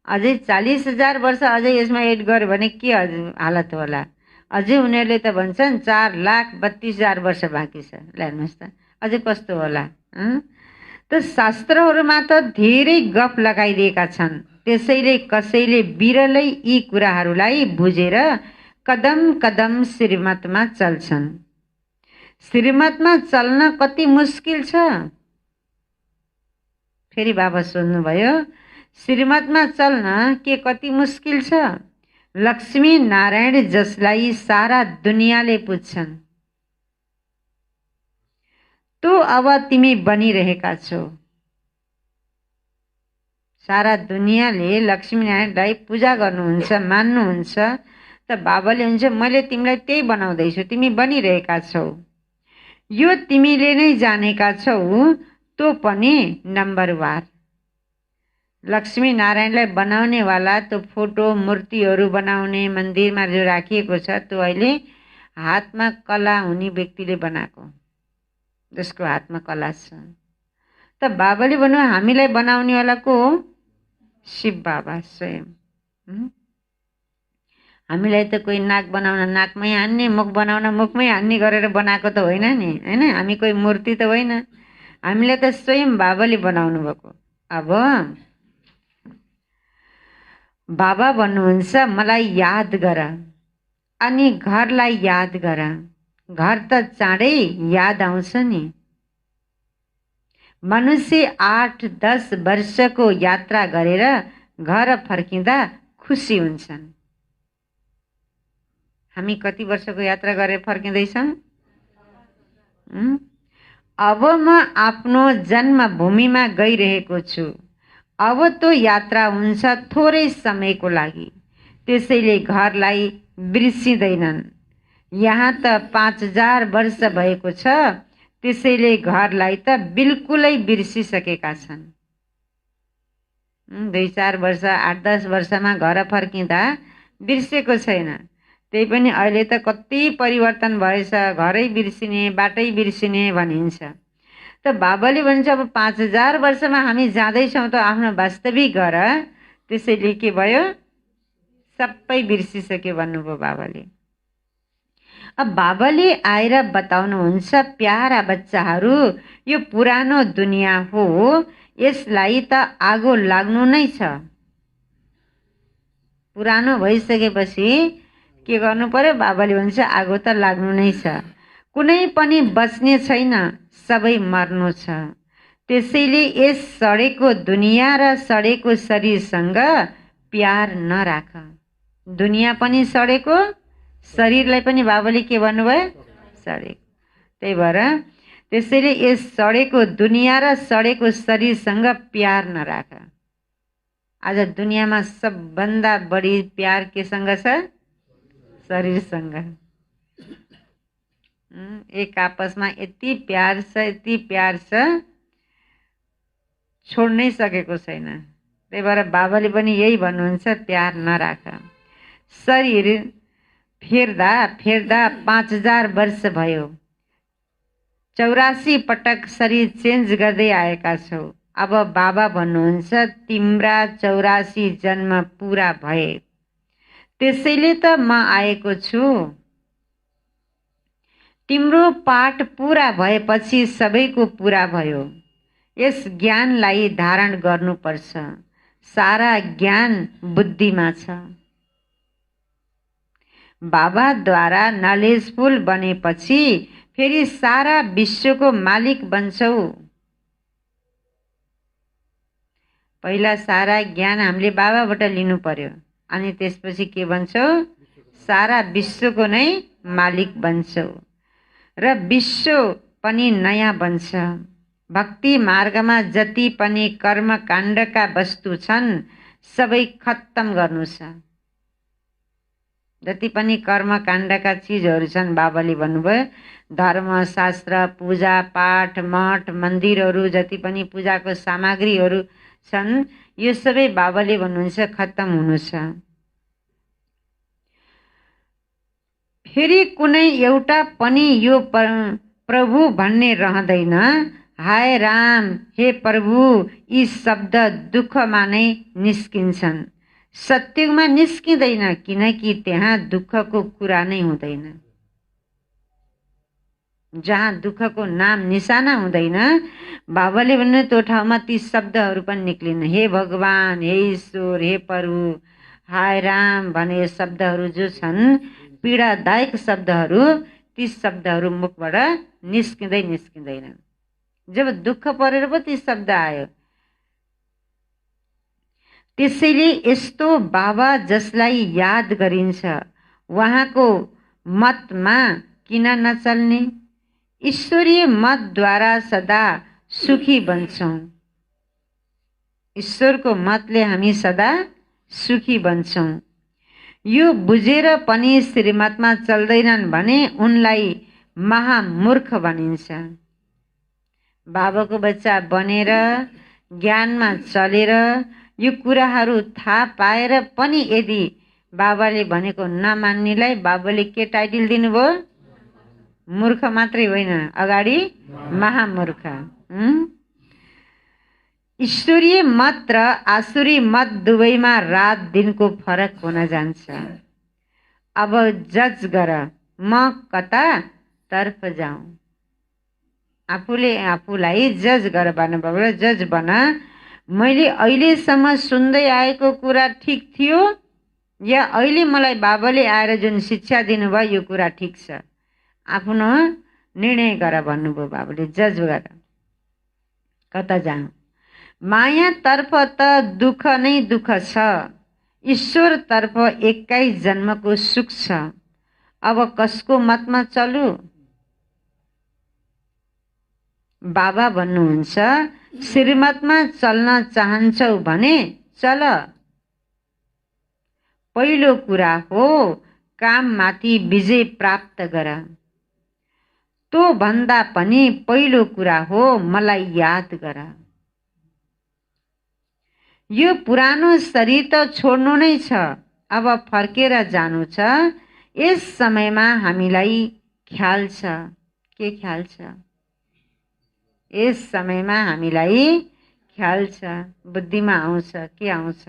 अझै 40,000 वर्ष अझै यसमा एड गर्यो भने के हालत होला। अझै उनीहरूले त भन्छन् 4,32,000 वर्ष बाँकी छ। हेर्नुहोस् त अझै कस्तो होला। त शास्त्रहरूमा त धेरै गफ लगाइदिएका छन्। त्यसैले कसैले बिरलै यी कुराहरूलाई बुझेर कदम कदम श्रीमतमा चल्छन्। श्रीमतमा चल्न कति मुस्किल छ? फेरि बाबा सोध्नुभयो श्रीमतमा चल्न के कति मुस्किल छ? लक्ष्मी नारायण जसलाई सारा दुनियाँले पुज्छन्, तो अब तिमी बनिरहेका छौ। सारा दुनियाँले लक्ष्मी नारायणलाई पूजा गर्नुहुन्छ, मान्नुहुन्छ। त बाबाले हुन्छ मैले तिमीलाई त्यही बनाउँदैछु, तिमी बनिरहेका छौ। यो तिमीले नै जानेका छौ, तो पनि नम्बरवार। लक्ष्मी नारायणलाई बनाउनेवाला त्यो फोटो मूर्तिहरू बनाउने मन्दिरमा जो राखिएको छ त्यो अहिले हातमा कला हुने व्यक्तिले बनाएको, जसको हातमा कला छ। त बाबाले भन्नु हामीलाई बनाउनेवाला को हो? शिव बाबा स्वयं। हामीलाई त कोही नाक बनाउन नाकमै हान्ने, मुख बनाउन मुखमै हान्ने गरेर बनाएको त होइन नि, होइन? हामी कोही मूर्ति त होइन। हामीलाई त स्वयं बाबाले बनाउनु भएको। अब बाबा भन्नुहुन्छ मलाई याद गर अनि घरलाई याद गर। घर त चाँडै याद आउँछ नि। मनुष्य 8-10 वर्षको यात्रा गरेर घर फर्किँदा खुसी हुन्छन्। हामी कति वर्षको यात्रा गरेर फर्किँदैछौँ? अब म आफ्नो जन्मभूमिमा गइरहेको छु। अब तो यात्रा हुन्छ थोरै समयको लागि, त्यसैले घरलाई बिर्सिँदैनन्। यहाँ त 5,000 वर्ष भएको छ, त्यसैले घरलाई त बिल्कुलै बिर्सिसकेका छन्। 2-4 वर्ष 8-10 वर्षमा घर फर्किँदा बिर्सेको छैन। त्यही पनि अहिले त कति परिवर्तन भएछ, घरै बिर्सिने बाटै बिर्सिने भनिन्छ। त बाबाले भन्छ अब 5,000 वर्षमा हामी जाँदैछौँ त आफ्नो वास्तविक घर, त्यसैले के भयो सबै बिर्सिसक्यो भन्नुभयो बाबाले। अब बाबाले आएर बताउनुहुन्छ प्यारा बच्चाहरू यो पुरानो दुनियाँ हो, यसलाई त आगो लाग्नु नै छ। पुरानो भइसकेपछि के गर्नु पर्यो? बाबाले भन्छ आगो त लाग्नु नै छ, कुनै पनि बच्ने छैन, सबै मर्नु छ। त्यसैले यस सडेको दुनियाँ र सडेको शरीरसँग प्यार नराख। दुनियाँ पनि सडेको, शरीरलाई पनि बाबाले के भन्नुभयो? सडेको। त्यही भएर त्यसैले यस सडेको दुनियाँ र सडेको शरीरसँग प्यार नराख। आज दुनियाँमा सबभन्दा बढी प्यार केसँग छ? शरीरसँग। एक आपसमा यति प्यार छ, यति प्यार छ, छोड्नै सकेको छैन। त्यही भएर बाबाले पनि यही भन्नुहुन्छ, प्यार नराख। शरीर फेर्दा फेर्दा 5000 वर्ष भयो। 84 पटक शरीर चेन्ज गर्दै आएका छौ। अब बाबा भन्नुहुन्छ तिम्रा 84 जन्म पूरा भए, त्यसैले त म आएको छु। तिम्रो पाठ पूरा भएपछि सबैको पूरा भयो। यस ज्ञानलाई धारण गर्नुपर्छ। सारा ज्ञान बुद्धिमा छ। बाबाद्वारा नलेजफुल बनेपछि फेरि सारा विश्वको मालिक बन्छौ। पहिला सारा ज्ञान हामीले बाबाबाट लिनु पर्यो, अनि त्यसपछि के बन्छौ? सारा विश्वको नै मालिक बन्छौ र विश्व पनि नयाँ बन्छ। भक्ति मार्गमा जति पनि कर्मकाण्डका वस्तु छन् सबै खत्तम गर्नु छ। जति पनि कर्मकाण्डका चिजहरू छन् बाबाले भन्नुभयो, धर्म शास्त्र, पूजा पाठ, मठ मन्दिरहरू, जति पनि पूजाको सामग्रीहरू छन्, यो सबै बाबाले भन्नुहुन्छ खत्तम हुनु छ। फेरि कुनै एउटा पनि यो प्रभु भन्ने रहँदैन। हाय राम, हे प्रभु, यी शब्द दुःखमा नै निस्किन्छन्। सत्युगमा निस्किँदैन, किनकि त्यहाँ दुःखको कुरा नै हुँदैन। जहाँ दुःखको नाम निशाना हुँदैन, बाबाले भन्नु त्यो ठाउँमा ती शब्दहरू पनि निक्लिन्न। हे भगवान, हे ईश्वर, हे प्रभु, हाय राम भने शब्दहरू जो छन्, पीडादायक शब्दहरू, ती शब्दहरू मुखबाट निस्किँदैन। जब दुःख परेर पो ती शब्द आयो। त्यसैले यस्तो बाबा जसलाई याद गरिन्छ, उहाँको मतमा किन नचल्ने? ईश्वरीय मतद्वारा सदा सुखी बन्छौँ। ईश्वरको मतले हामी सदा सुखी बन्छौँ। यो बुझेर पनि श्रीमतमा चल्दैनन् भने उनलाई महामूर्ख भनिन्छ। बाबाको बच्चा बनेर ज्ञानमा चलेर यो कुराहरू थाहा पाएर पनि यदि बाबाले भनेको नमान्नेलाई बाबाले के टाइटल दिनुभयो? मूर्ख मात्रै होइन, अगाडि महामूर्ख। ईश्वरीय मत र आसुरी मत दुवैमा रात दिनको फरक हुन जान्छ। अब जज गर, म कता तर्फ जाऊँ? आफूले आफूलाई जज गर भन्नुभयो। जज बन, मैले अहिलेसम्म सुन्दै आएको कुरा ठिक थियो या अहिले मलाई बाबाले आएर जुन शिक्षा दिनुभयो यो कुरा ठिक छ? आफ्नो निर्णय गर भन्नुभयो बाबाले। जज गर, कता जाऊँ? मायातर्फ त दुःख नै दुःख छ, ईश्वरतर्फ 21 जन्मको सुख छ। अब कसको मतमा चलु? बाबा भन्नुहुन्छ, श्रीमतमा चल्न चाहन्छौ भने चल। पहिलो कुरा हो काममाथि विजय प्राप्त गर। तो भन्दा पनि पहिलो कुरा हो मलाई याद गर। यो पुरानो शरीर त छोड्नु नै छ, अब फर्केर जानु छ। यस समयमा हामीलाई ख्याल छ। के ख्याल छ? यस समयमा हामीलाई ख्याल छ। बुद्धिमा आउँछ, के आउँछ?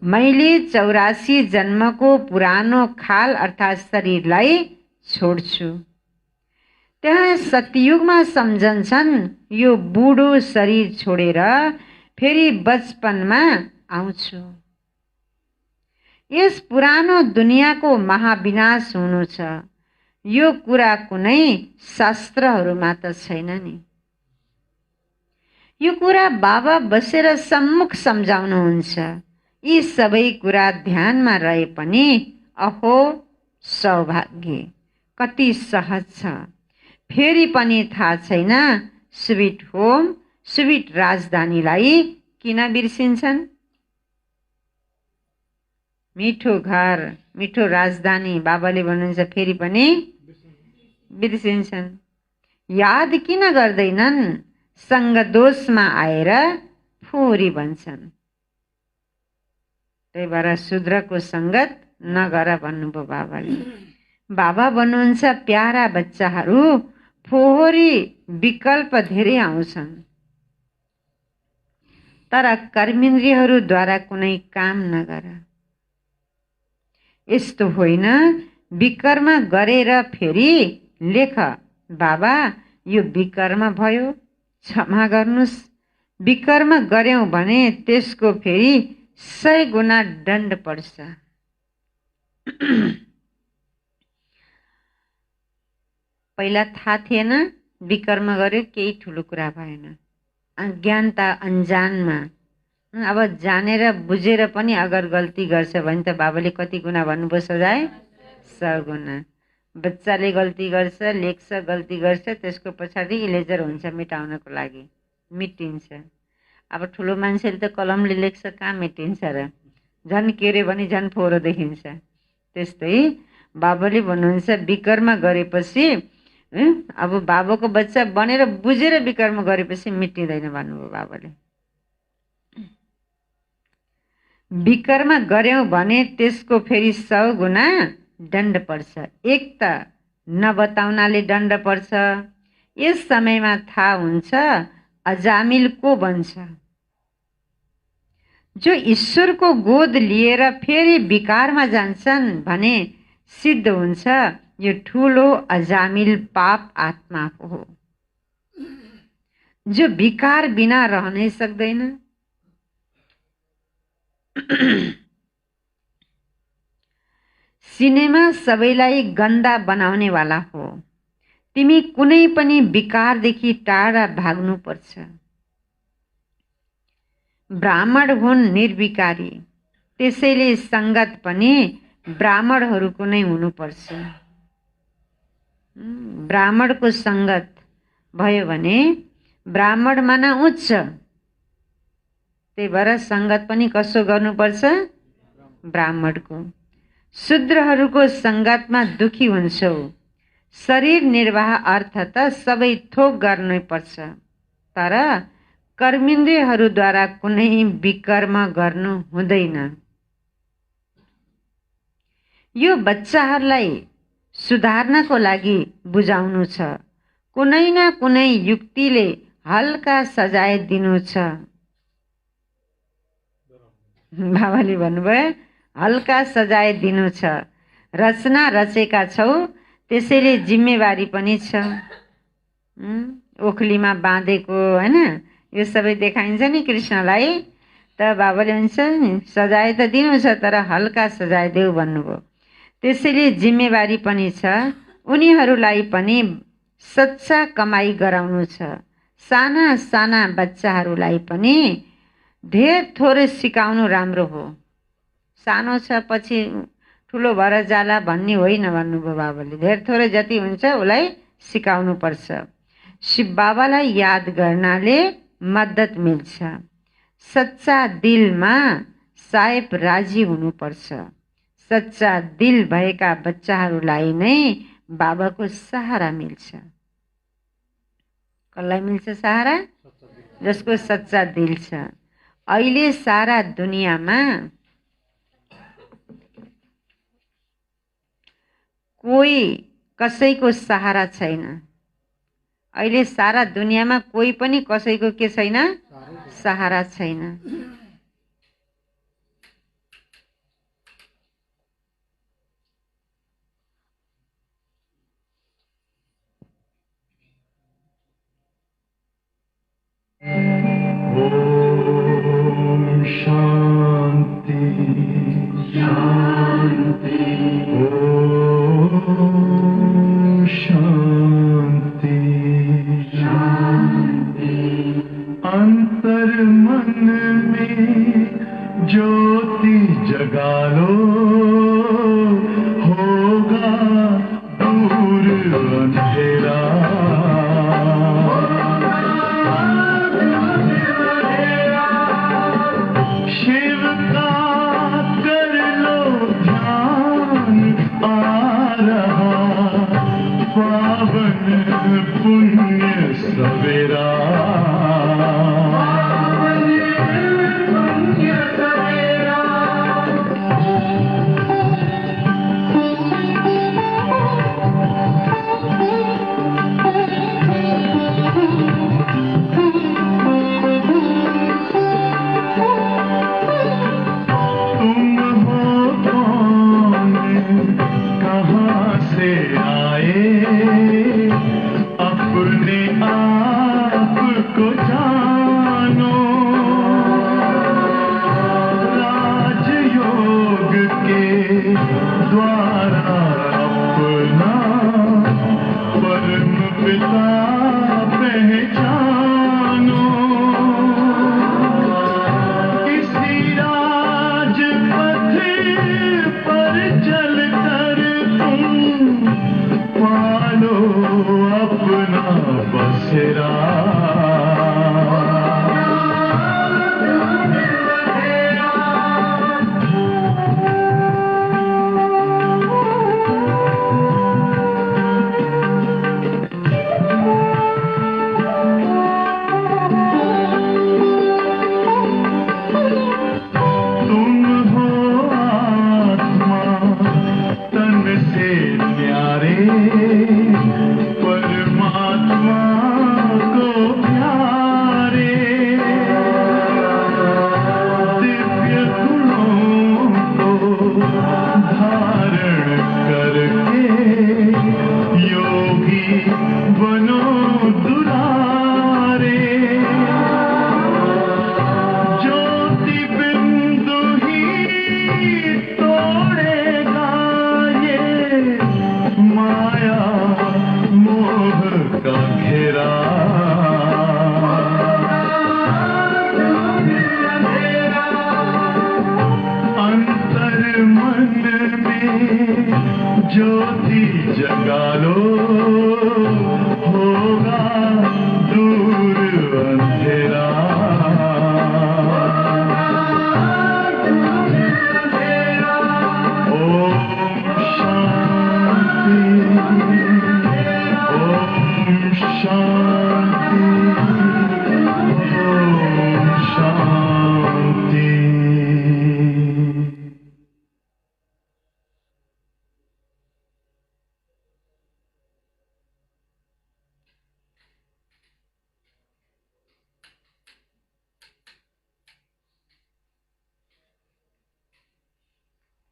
मैले 84 जन्मको पुरानो खाल अर्थात् शरीरलाई छोड्छु। त्यहाँ सतयुगमा सम्झन्छन् यो बुढो शरीर छोडेर फेरि बचपनमा आउँछु। यस पुरानो दुनियाँको महाविनाश हुनु छ। यो कुरा कुनै शास्त्रहरूमा त छैन नि। यो कुरा बाबा बसेर सम्मुख सम्झाउनुहुन्छ। यी सबै कुरा ध्यानमा रहे पनि अहो सौभाग्य कति सहज छ। फेरि पनि थाहा छैन स्वीट होम स्वीट राजधानीलाई किन बिर्सिन्छन्। मिठो घर मिठो राजधानी बाबाले भन्नुहुन्छ फेरि पनि बिर्सिन्छन्। याद किन गर्दैनन्, सङ्ग दोषमा आएर फोरी भन्छन्। त्यही भएर शूद्रको सङ्गत नगर भन्नुभयो बाबाले। बाबा भन्नुहुन्छ प्यारा बच्चाहरू, फोहोरी विकल्प धेरै आउँछन्, तर कर्मेन्द्रियहरूद्वारा कुनै काम नगर। यस्तो होइन विकर्म गरेर फेरि लेख बाबा यो विकर्म भयो क्षमा गर्नुस्। विकर्म गर्यौं भने त्यसको फेरि 100 गुणा दण्ड पर्छ। पहिला थाहा थिएन, विकर्म गर्यो केही ठुलो कुरा भएन। अज्ञानता अन्जानमा। अब जानेर बुझेर पनि अगर गल्ती गर्छ भने त बाबाले कति गुणा भन्नुभयो सजाय 100 गुणा। बच्चाले गल्ती गर्छ, लेख्छ, गल्ती गर्छ, त्यसको पछाडि इलेजर हुन्छ मेटाउनको लागि, मेटिन्छ। अब ठुलो मान्छेले त कलमले लेख्छ, कहाँ मेटिन्छ र, झन् केर्यो भने झन् फोहोरो देखिन्छ। त्यस्तै बाबाले भन्नुहुन्छ विकर्म गरेपछि अब बाबाको बच्चा बनेर बुझेर विकर्म गरेपछि मिटिँदैन भन्नुभयो बाबाले। विकर्म गर्यौं भने त्यसको फेरि 100 गुणा दण्ड पर्छ। एक त नबताउनाले दण्ड पर्छ। यस समयमा थाहा हुन्छ अजामिल को बन्छ। जो ईश्वरको गोद लिएर फेरि विकारमा जान्छन् भने सिद्ध हुन्छ यो ठुलो अजामिल पाप आत्मा हो, जो विकार बिना रहनै सक्दैन। सिनेमा सबैलाई गन्दा बनाउने वाला हो। तिमी कुनै पनि विकारदेखि टाढा भाग्नु पर्छ। ब्राह्मण हुन् निर्विकारी, त्यसैले संगत पनि ब्राह्मणहरूको नै हुनुपर्छ। ब्राह्मणको संगत भयो भने ब्राह्मण माना उच्च, त्यही भएर संगत पनि कसो गर्नुपर्छ ब्राह्मणको। शूद्रहरूको संगतमा दुखी हुन्छौ। शरीर निर्वाह अर्थ त सबै थोक गर्नै पर्छ, तर कर्मेन्द्रियहरूद्वारा कुनै विकर्म गर्नु हुँदैन। यो बच्चाहरूलाई सुधार्नको लागि बुझाउनु छ। कुनै न कुनै युक्तिले हल्का सजाय दिनु छ। बाबाले भन्नुभयो हल्का सजाय दिनु छ। रचना रचेका छौ, त्यसैले जिम्मेवारी पनि छ। ओखलीमा बाँधेको हैन, यो सबै देखाइन्छ नि कृष्णलाई, त बाबाले भन्छ सजाय त दिनु छ, तर हल्का सजाय देऊ भन्नुभयो। त्यसैले जिम्मेवारी पनि छ। उनीहरूलाई पनि सच्चा कमाई गराउनु छ। साना साना बच्चाहरूलाई पनि धेर थोरै सिकाउनु राम्रो हो। सानो छ पछि ठुलो भएर जाला भन्ने होइन भन्नुभयो बाबाले। धेर थोरै जति हुन्छ उसलाई सिकाउनु पर्छ। शिव बाबालाई याद गर्नाले मद्दत मिल्छ। सच्चा दिलमा साहेब राजी हुनुपर्छ। सच्चा दिल भएका बच्चाहरूलाई नै बाबाको सहारा मिल्छ। कसलाई मिल्छ सहारा? जसको सच्चा दिल छ। अहिले सारा दुनियाँमा कोही कसैको सहारा छैन। अहिले सारा दुनियाँमा कोही पनि कसैको के छैन? सहारा छैन। शांति शांति। जगा लो, होगा दूर अंधेरा। शिव का कर लो ध्यान, आ रहा पावन पुण्य सवेरा। ज्योति जगा लो, होगा दूर अंधेरा। ओम शांति, ओम शांति, ओम शांति।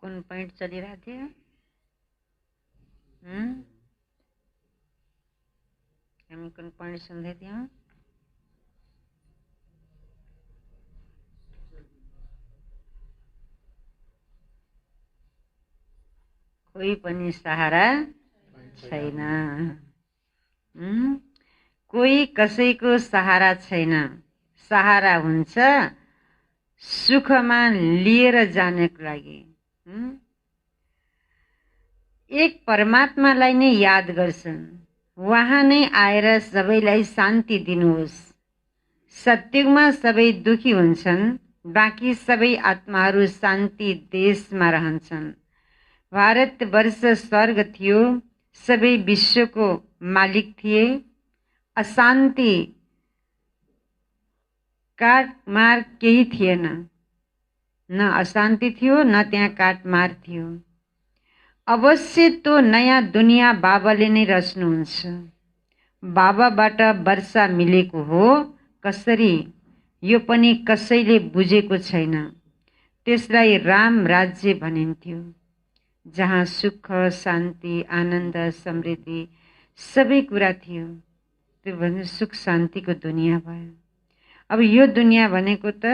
कौन पॉइंट चली रहा थे? हम कौन पॉइंट समझे थे? कोही पनि सहारा छैन। कोही कसैको सहारा छैन। सहारा हुन्छ सुखमा लिएर जानको लागि। एक परमात्मालाई नै याद गर्छन्। उहाँ नै आएर सबैलाई शान्ति दिनुहोस्। सत्युगमा सबै दुखी हुन्छन्, बाँकी सबै आत्माहरू शान्ति देशमा रहन्छन्। भारतवर्ष स्वर्ग थियो, सबै विश्वको मालिक थिए। अशान्ति काटमार केही थिएन। न अशान्ति थियो, न त्यहाँ काटमार थियो। अवश्य त्यो नयाँ दुनियाँ बाबाले नै रच्नुहुन्छ। बाबाबाट वर्षा मिलेको हो, कसरी यो पनि कसैले बुझेको छैन। त्यसलाई राम राज्य भनिन्थ्यो, जहाँ सुख शान्ति आनन्द समृद्धि सबै कुरा थियो। त्यो भने सुख शान्तिको दुनियाँ भयो। अब यो दुनियाँ भनेको त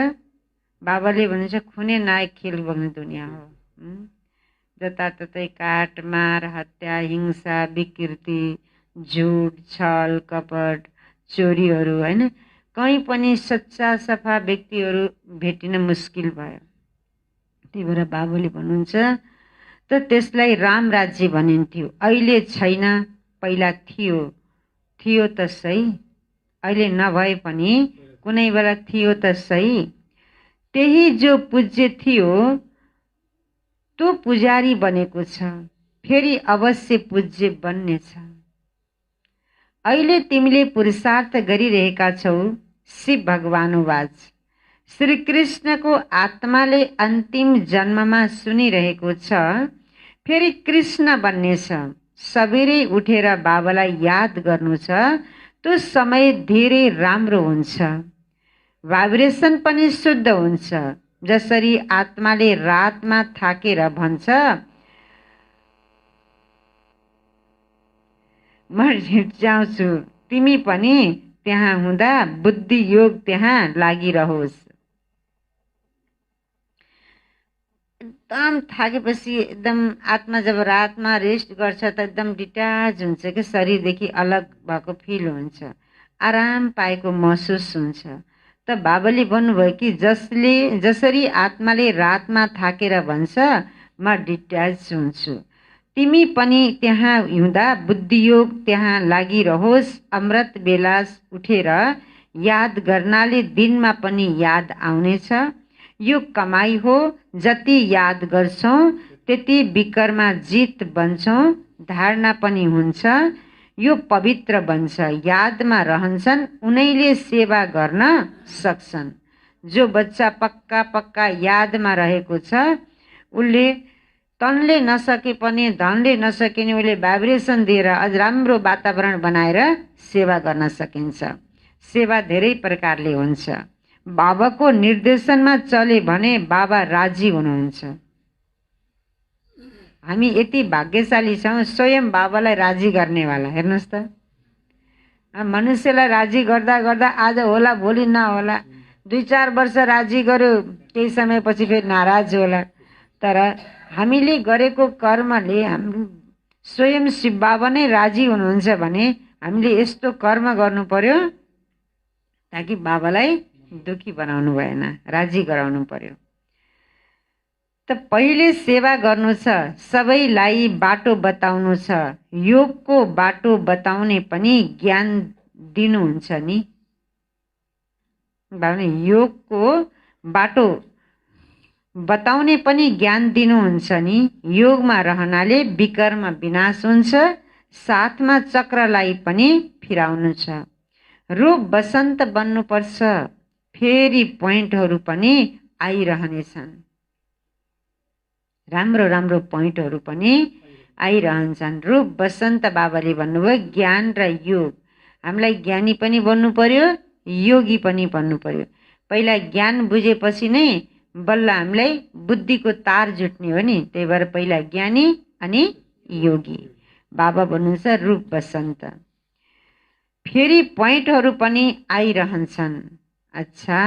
बाबाले भन्नुहुन्छ खुने नायक खेल बग्ने दुनियाँ हो। जताततै काटमार हत्या हिंसा विकृति झुट छल कपट चोरीहरू हैन, कहीँ पनि सच्चा सफा व्यक्तिहरू भेटिन मुस्किल भयो। त्यही भएर बाबुले भन्नुहुन्छ त त्यसलाई राम राज्य भनिन्थ्यो। अहिले छैन, पहिला थियो, थियो त सही, अहिले नभए पनि कुनै बेला थियो त सही। त्यही जो पूज्य थियो त्यो पुजारी बनेको छ, फेरि अवश्य पूज्य बन्नेछ। अहिले तिमीले पुरुषार्थ गरिरहेका छौ। शिव भगवानुवाच। श्री कृष्णको आत्माले अन्तिम जन्ममा सुनिरहेको छ, फेरि कृष्ण बन्नेछ। सबेरै उठेर बाबालाई याद गर्नु छ, त्यो समय धेरै राम्रो हुन्छ। भाइब्रेसन पनि शुद्ध हुन्छ। जसरी आत्माले रातमा थाकेर भन्छ, म झिट्च्याउँछु, तिमी पनि त्यहाँ हुँदा बुद्धि योग त्यहाँ लागिरहोस्। एकदम थाकेपछि एकदम आत्मा जब रातमा रेस्ट गर्छ त एकदम डिट्याच हुन्छ कि शरीरदेखि अलग भएको फिल हुन्छ, आराम पाएको महसुस हुन्छ। त बाबाले भन्नुभयो कि जसरी आत्माले रातमा थाकेर भन्छ म डिट्याच हुन्छु, तिमी पनि त्यहाँ हुँदा बुद्धियोग त्यहाँ लागिरहोस्। अमृत बेला उठेर याद गर्नाले दिनमा पनि याद आउनेछ। यो कमाई हो, जति याद गर्छौँ त्यति विकरमा जित बन्छौँ। धारणा पनि हुन्छ, यो पवित्र बन्छ। यादमा रहन्छन् उनैले सेवा गर्न सक्छन्। जो बच्चा पक्का पक्का यादमा रहेको छ उसले तनले नसके पनि धनले नसके नि उसले भाइब्रेसन दिएर अझ राम्रो वातावरण बनाएर सेवा गर्न सकिन्छ। सेवा धेरै प्रकारले हुन्छ। बाबाको निर्देशनमा चले भने बाबा राजी हुनुहुन्छ। हामी यति भाग्यशाली छौँ, स्वयं बाबालाई राजी गर्नेवाला। हेर्नुहोस् त, मनुष्यलाई राजी गर्दा गर्दा आज होला भोलि नहोला, 2-4 वर्ष राजी गर्यो, केही समयपछि फेरि नाराज होला। तर हामीले गरेको कर्मले हाम्रो स्वयं शिव बाबा नै राजी हुनुहुन्छ भने हामीले यस्तो कर्म गर्नु पर्यो ताकि बाबालाई दुखी बनाउनु भएन, राजी गराउनु पर्यो। त पहिले सेवा गर्नु छ, सबैलाई बाटो बताउनु छ। योगको बाटो बताउने पनि ज्ञान दिनुहुन्छ नि। बाबाले योगको बाटो बताउने पनि ज्ञान दिनुहुन्छ नि। योगमा रहनाले विकर्म विनाश हुन्छ, साथमा चक्रलाई पनि फिराउनु छ। रूप बसन्त बन्नुपर्छ, फेरि पोइन्टहरू पनि आइरहनेछन्। राम्रो राम्रो पोइन्टहरू पनि आइरहन्छन्। रूप बसन्त बाबाले भन्नुभयो ज्ञान र योग। हामीलाई ज्ञानी पनि बन्नु पर्यो, योगी पनि बन्नु पर्यो। पहिला ज्ञान बुझेपछि नै बल्ल हामीलाई बुद्धिको तार जुट्ने हो नि। त्यही भएर पहिला ज्ञानी अनि योगी। बाबा भन्नुहुन्छ रूप बसन्त। फेरि पोइन्टहरू पनि आइरहन्छन्। अच्छा,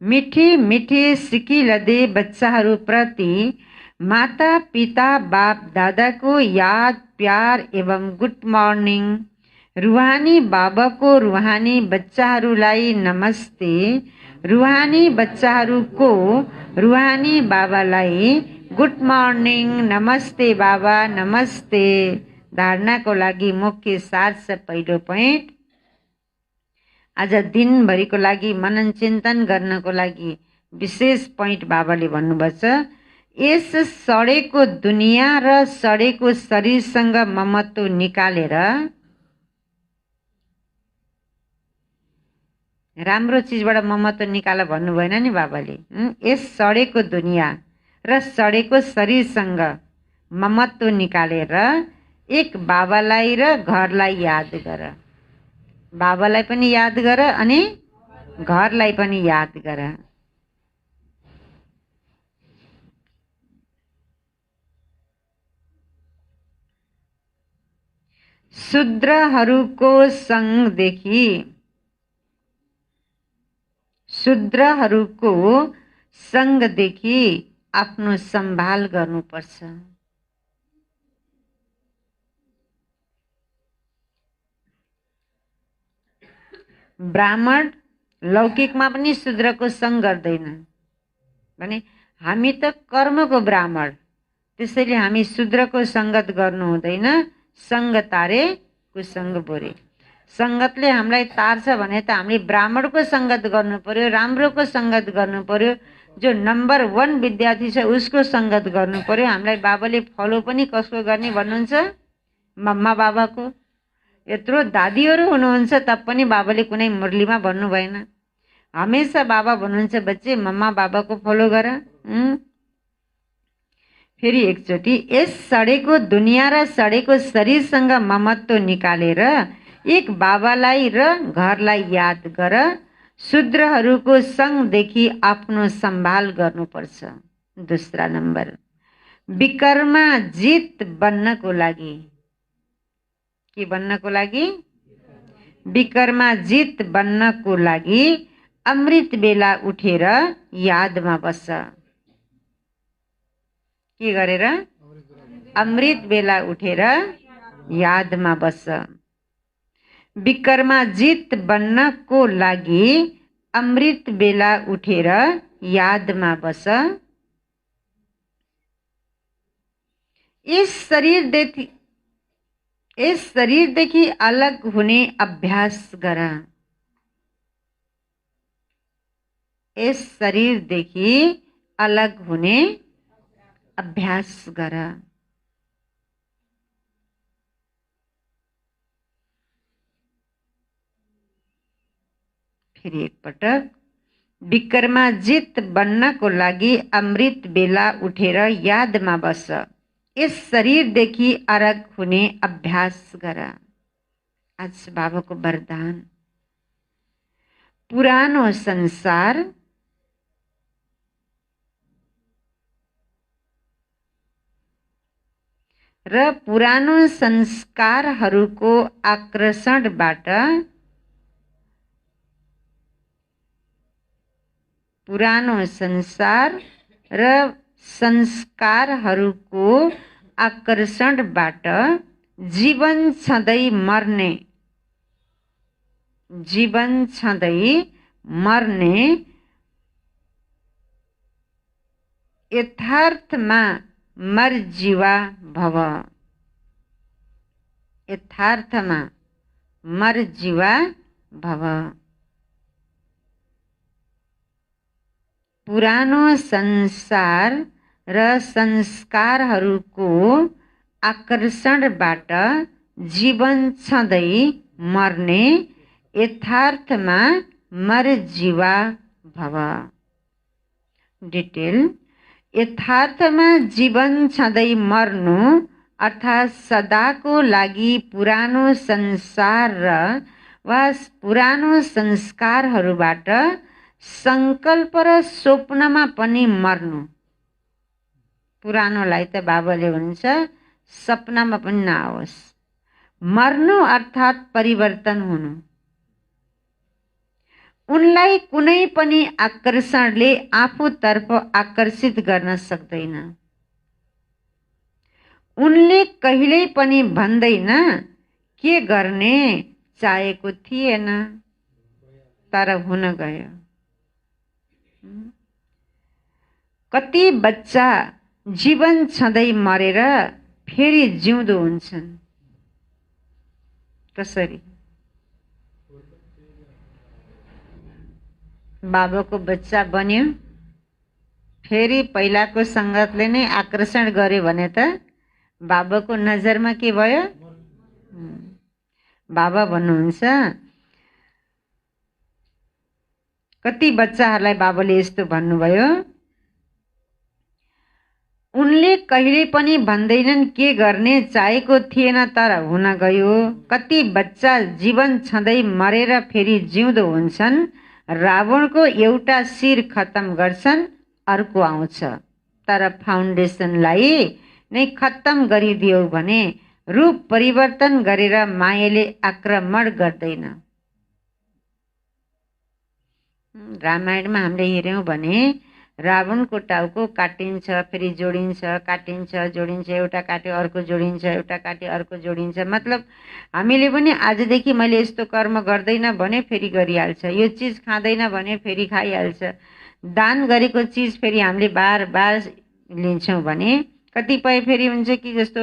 मिठी मिठी सिकिलदे बच्चाहरूप्रति माता पिता बाप दादाको याद प्यार एवं गुड मर्निङ। रूहानी बाबाको रूहानी बच्चाहरूलाई नमस्ते। रूहानी बच्चाहरूको रूहानी बाबालाई गुड मर्निङ, नमस्ते बाबा, नमस्ते। धारणाको लागि मुख्य सार छ। पहिलो पोइन्ट, आज दिनभरिको लागि मनन चिन्तन गर्नको लागि विशेष पोइन्ट बाबाले भन्नुभएको छ। यस सडेको दुनियाँ र सडेको शरीरसँग ममत्व निकालेर राम्रो चिजबाट ममत्व निकाल भन्नु भएन नि बाबाले। यस सडेको दुनियाँ र सडेको शरीरसँग ममत्व निकालेर एक बाबालाई र घरलाई याद गर। बाबालाई पनि याद गर अनि घरलाई पनि याद गर। शूद्रहरूको सङ्गदेखि आफ्नो सम्भाल गर्नुपर्छ। ब्राह्मण लौकिकमा पनि शूद्रको सङ्ग गर्दैन भने हामी त कर्मको ब्राह्मण, त्यसैले हामी शूद्रको सङ्गत गर्नु हुँदैन। सङ्ग तारे कुसङ्ग बोरे। सङ्गतले हामीलाई तार्छ भने त हामीले ब्राह्मणको सङ्गत गर्नु पर्यो, राम्रोको सङ्गत गर्नु पर्यो, जो नम्बर 1 विद्यार्थी छ उसको सङ्गत गर्नु पर्यो। हामीलाई बाबाले फलो पनि कसको गर्ने भन्नुहुन्छ? मम्मा बाबाको। यत्रो दादीहरू हुनुहुन्छ तब पनि बाबाले कुनै मुरलीमा भन्नु भएन। हमेशा बाबा भन्नुहुन्छ बच्चे मम्मा बाबाको फलो गर। फेरि एकचोटि, यस सडेको दुनियाँ र सडेको शरीरसँग ममत्व निकालेर एक बाबालाई र घरलाई याद गर। शूद्रहरूको सङ्गदेखि आफ्नो सम्भाल गर्नुपर्छ। दोस्रा नम्बर, विकर्मा जित बन्नको लागि, के बन्नको लागि? विकर्मा जित बन्नको लागि अमृत बेला उठेर यादमा बस्छ। के गरेर? अमृत बेला उठेर यादमा बस्छ। विकर्मा जित बन्नको लागि अमृत बेला उठेर यादमा बस्छ। यस शरीरदेखि अलग हुने अभ्यास गर। यस शरीरदेखि अलग हुने अभ्यास गर। फेरि एकपटक, विकर्मा जित बन्नको लागि अमृत बेला उठेर यादमा बस्छ। यस शरीरदेखि अलग हुने अभ्यास गर। आज बाबाको वरदान। पुरानो संसार र पुरानो संस्कारहरूको आकर्षणबाट पुरानो संसार र संस्कारहरूको आकर्षणबाट जीवन छँदै मर्ने यथार्थमा मर्जीवा भव। यथार्थमा मर्जीवा भव। पुरानो संसार र संस्कारहरूको आकर्षणबाट जीवन छँदै मर्ने यथार्थमा मर्जीवा भव। डिटेल, यथार्थमा जीवन छँदै मर्नु अर्थात् सदाको लागि पुरानो संसार वा पुरानो संस्कारहरूबाट संकल्प र स्वप्नमा पनि मर्नु। पुरानोलाई त बाबाले भन्छ सपनामा पनि नआओस्। मर्नु अर्थात् परिवर्तन हुनु। उनलाई कुनै पनि आकर्षणले आफूतर्फ आकर्षित गर्न सक्दैन। उनले कहिल्यै पनि भन्दैन के गर्ने चाहेको थिएन तर हुन गयो। कति बच्चा जीवन छँदै मरेर फेरि जिउँदो हुन्छन्। कसरी? बाबाको बच्चा बन्यो, फेरि पहिलाको सङ्गतले नै आकर्षण गर्यो भने त बाबाको नजरमा के भयो? बाबा भन्नुहुन्छ कति बच्चाहरूलाई बाबाले यस्तो भन्नुभयो, उनले कहिले पनि भन्दैनन् के गर्ने चाहेको थिएन तर हुन गयो। कति बच्चा जीवन छँदै मरेर फेरि जिउँदो हुन्छन्। रावणको एउटा शिर खत्तम गर्छन्, अर्को आउँछ। तर फाउन्डेसनलाई नै खत्तम गरिदियो भने रूप परिवर्तन गरेर मायाले आक्रमण गर्दैन। रामायणमा हामीले हेर्यौँ भने रावणको टाउको काटिन्छ, फेरि जोडिन्छ, काटिन्छ, जोडिन्छ, एउटा काट्यो अर्को जोडिन्छ, एउटा काट्यो अर्को जोडिन्छ। मतलब हामीले पनि आजदेखि मैले यस्तो कर्म गर्दैन भने फेरि गरिहाल्छ, यो चिज खाँदैन भने फेरि खाइहाल्छ। दान गरेको चिज फेरि हामीले बार बार लिन्छौँ भने कतिपय फेरि हुन्छ कि जस्तो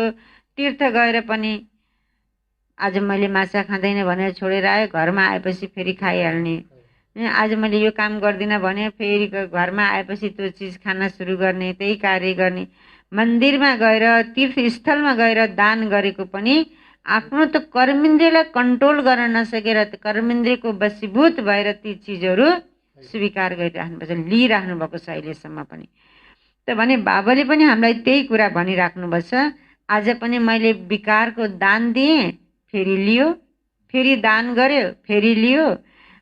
तीर्थ गएर पनि आज मैले माछा खाँदैन भनेर छोडेर आयो, घरमा आएपछि फेरि खाइहाल्ने। आज मैले यो काम गर्दिनँ भने फेरि घरमा आएपछि त्यो चिज खान सुरु गर्ने, त्यही कार्य गर्ने। मन्दिरमा गएर तीर्थस्थलमा गएर दान गरेको पनि आफ्नो त कर्मेन्द्रियलाई कन्ट्रोल गर्न नसकेर कर्मेन्द्रियको वशीभूत भएर ती चिजहरू स्वीकार गरिराख्नुपर्छ, लिइराख्नु भएको छ अहिलेसम्म पनि। त भने बाबाले पनि हामीलाई त्यही कुरा भनिराख्नुपर्छ। आज पनि मैले विकारको दान दिएँ, फेरि लियो, फेरि दान गर्यो, फेरि लियो।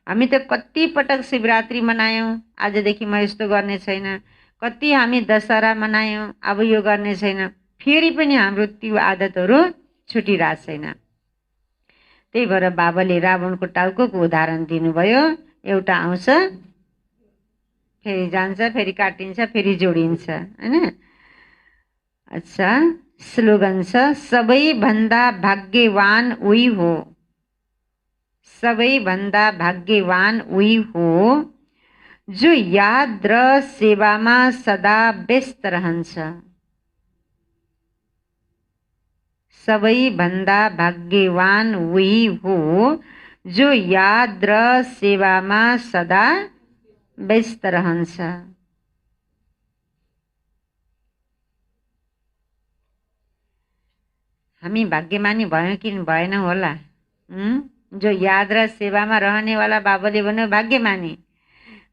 हामी त कति पटक शिवरात्रि मनायौँ, आजदेखि म यस्तो गर्ने छैन। कति हामी दशहरा मनायौँ, अब यो गर्ने छैन, फेरि पनि हाम्रो त्यो आदतहरू छुटिरहेको छैन। त्यही भएर बाबाले रावणको टाउकोको उदाहरण दिनुभयो। एउटा आउँछ, फेरि जान्छ, फेरि काटिन्छ, फेरि जोडिन्छ, हैन? अच्छा, स्लोगन छ, सबैभन्दा भाग्यवान उही हो, सबैभन्दा भाग्यवान उही हो जो याद र सेवामा सदा व्यस्त रहन्छ। सबैभन्दा भाग्यवान उही हो जो याद र सेवामा सदा व्यस्त रहन्छ। हामी भाग्यमानी भयौँ कि भएन होला? जो याद र सेवामा रहनेवाला बाबाले भन्यो भाग्यमानी।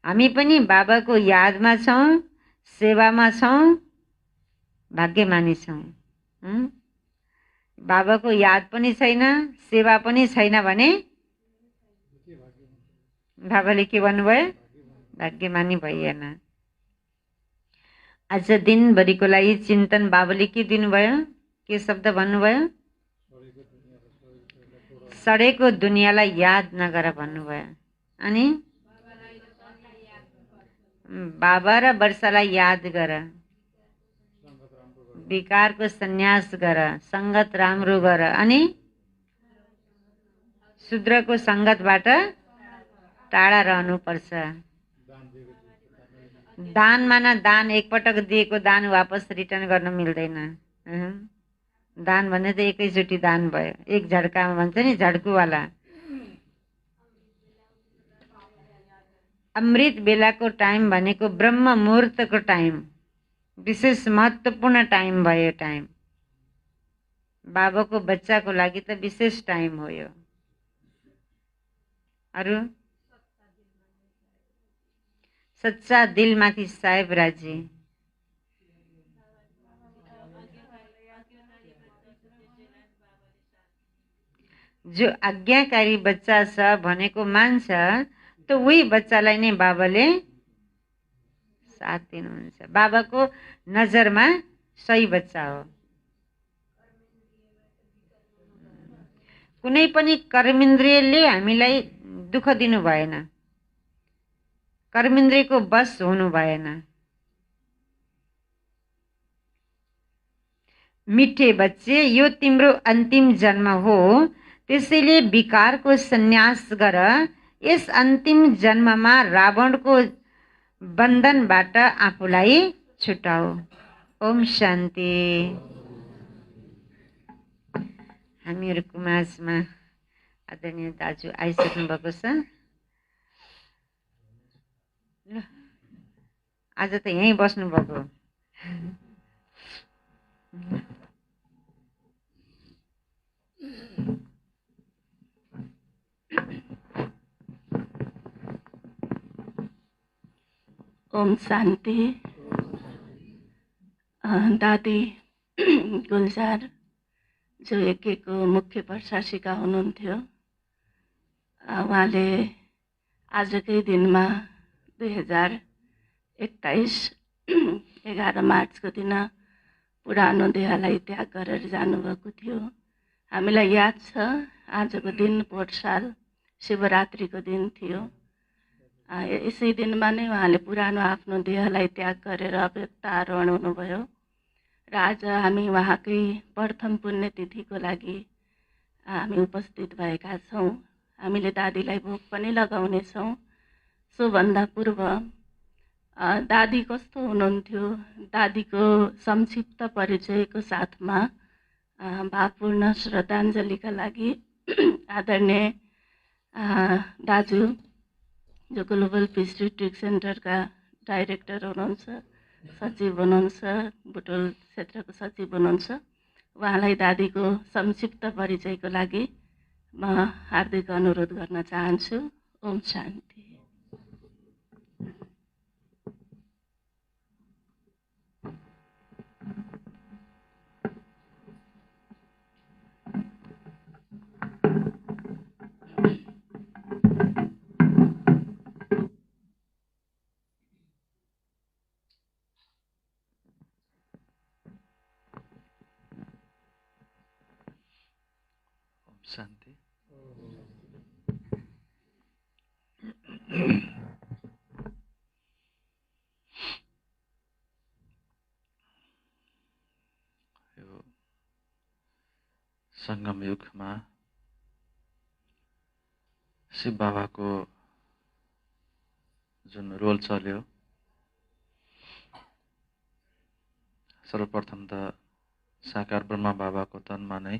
हामी पनि बाबाको यादमा छौँ, सेवामा छौँ, भाग्यमानी छौँ। बाबाको याद पनि छैन, सेवा पनि छैन भने बाबाले के भन्नुभयो? भाग्यमानी भइएन। आज दिनभरिको लागि चिन्तन बाबाले के दिनुभयो? के शब्द भन्नुभयो? सडेको दुनियाँलाई याद नगर भन्नुभयो। अनि बाबा र वर्षालाई याद गर, विकारको सन्यास गर, सङ्गत राम्रो गर, अनि शूद्रको सङ्गतबाट टाढा रहनुपर्छ। दान माना दान, एकपटक दिएको दान वापस रिटर्न गर्न मिल्दैन। दान भन्ने त एकैचोटि दान भयो, एक झड्कामा भन्छ नि, झड्कुवाला। अमृत बेलाको टाइम भनेको ब्रह्म मुहुर्तको टाइम, विशेष महत्त्वपूर्ण टाइम भयो। टाइम बाबाको बच्चाको लागि त विशेष टाइम हो यो। अरू सच्चा दिलमाथि साहेब राजी, जो आज्ञाकारी बच्चा छ भनेको मान्छ, त उही बच्चालाई नै बाबाले साथ दिनुहुन्छ। बाबाको नजरमा सही बच्चा हो। कुनै पनि कर्मेन्द्रियले हामीलाई दुःख दिनु भएन, कर्मेन्द्रियको बस हुनु भएन। मिठे बच्चे, यो तिम्रो अन्तिम जन्म हो, त्यसैले विकारको सन्यास गर। यस अन्तिम जन्ममा रावणको बन्धनबाट आफूलाई छुटाऊ। ओम शान्ति। हामीहरूको माझमा आदरणीय दाजु आइसक्नु भएको छ। ल, आज त यहीँ बस्नु भएको। ओम शान्ति। दादी गुलजार जो यज्ञको मुख्य प्रशासिका हुनुहुन्थ्यो, उहाँले आजकै दिनमा 2021 11 मार्चको दिन पुरानो देहलाई त्याग गरेर जानुभएको थियो। हामीलाई याद छ, आजको दिन पोहोर साल शिवरात्रिको दिन थियो। यसै दिनमा नै उहाँले पुरानो आफ्नो देहलाई त्याग गरेर अव्यक्त आरोहण हुनुभयो। र आज हामी उहाँकै प्रथम पुण्यतिथिको लागि हामी उपस्थित भएका छौँ। हामीले दादीलाई भोग पनि लगाउनेछौँ। सोभन्दा पूर्व दादी कस्तो हुनुहुन्थ्यो, दादीको संक्षिप्त परिचयको साथमा भावपूर्ण श्रद्धाञ्जलीका लागि आदरणीय दाजु जो ग्लोबल पिस रिट्रिट सेन्टरका डाइरेक्टर हुनुहुन्छ, सचिव हुनुहुन्छ, बुटोल क्षेत्रको सचिव हुनुहुन्छ, उहाँलाई दादीको संक्षिप्त परिचयको लागि म हार्दिक अनुरोध गर्न चाहन्छु। ओम शान्ति। शान्ति। यो सङ्गम युगमा शिव बाबाको जुन रोल चल्यो, सर्वप्रथम त साकार ब्रह्मा बाबाको तनमा नै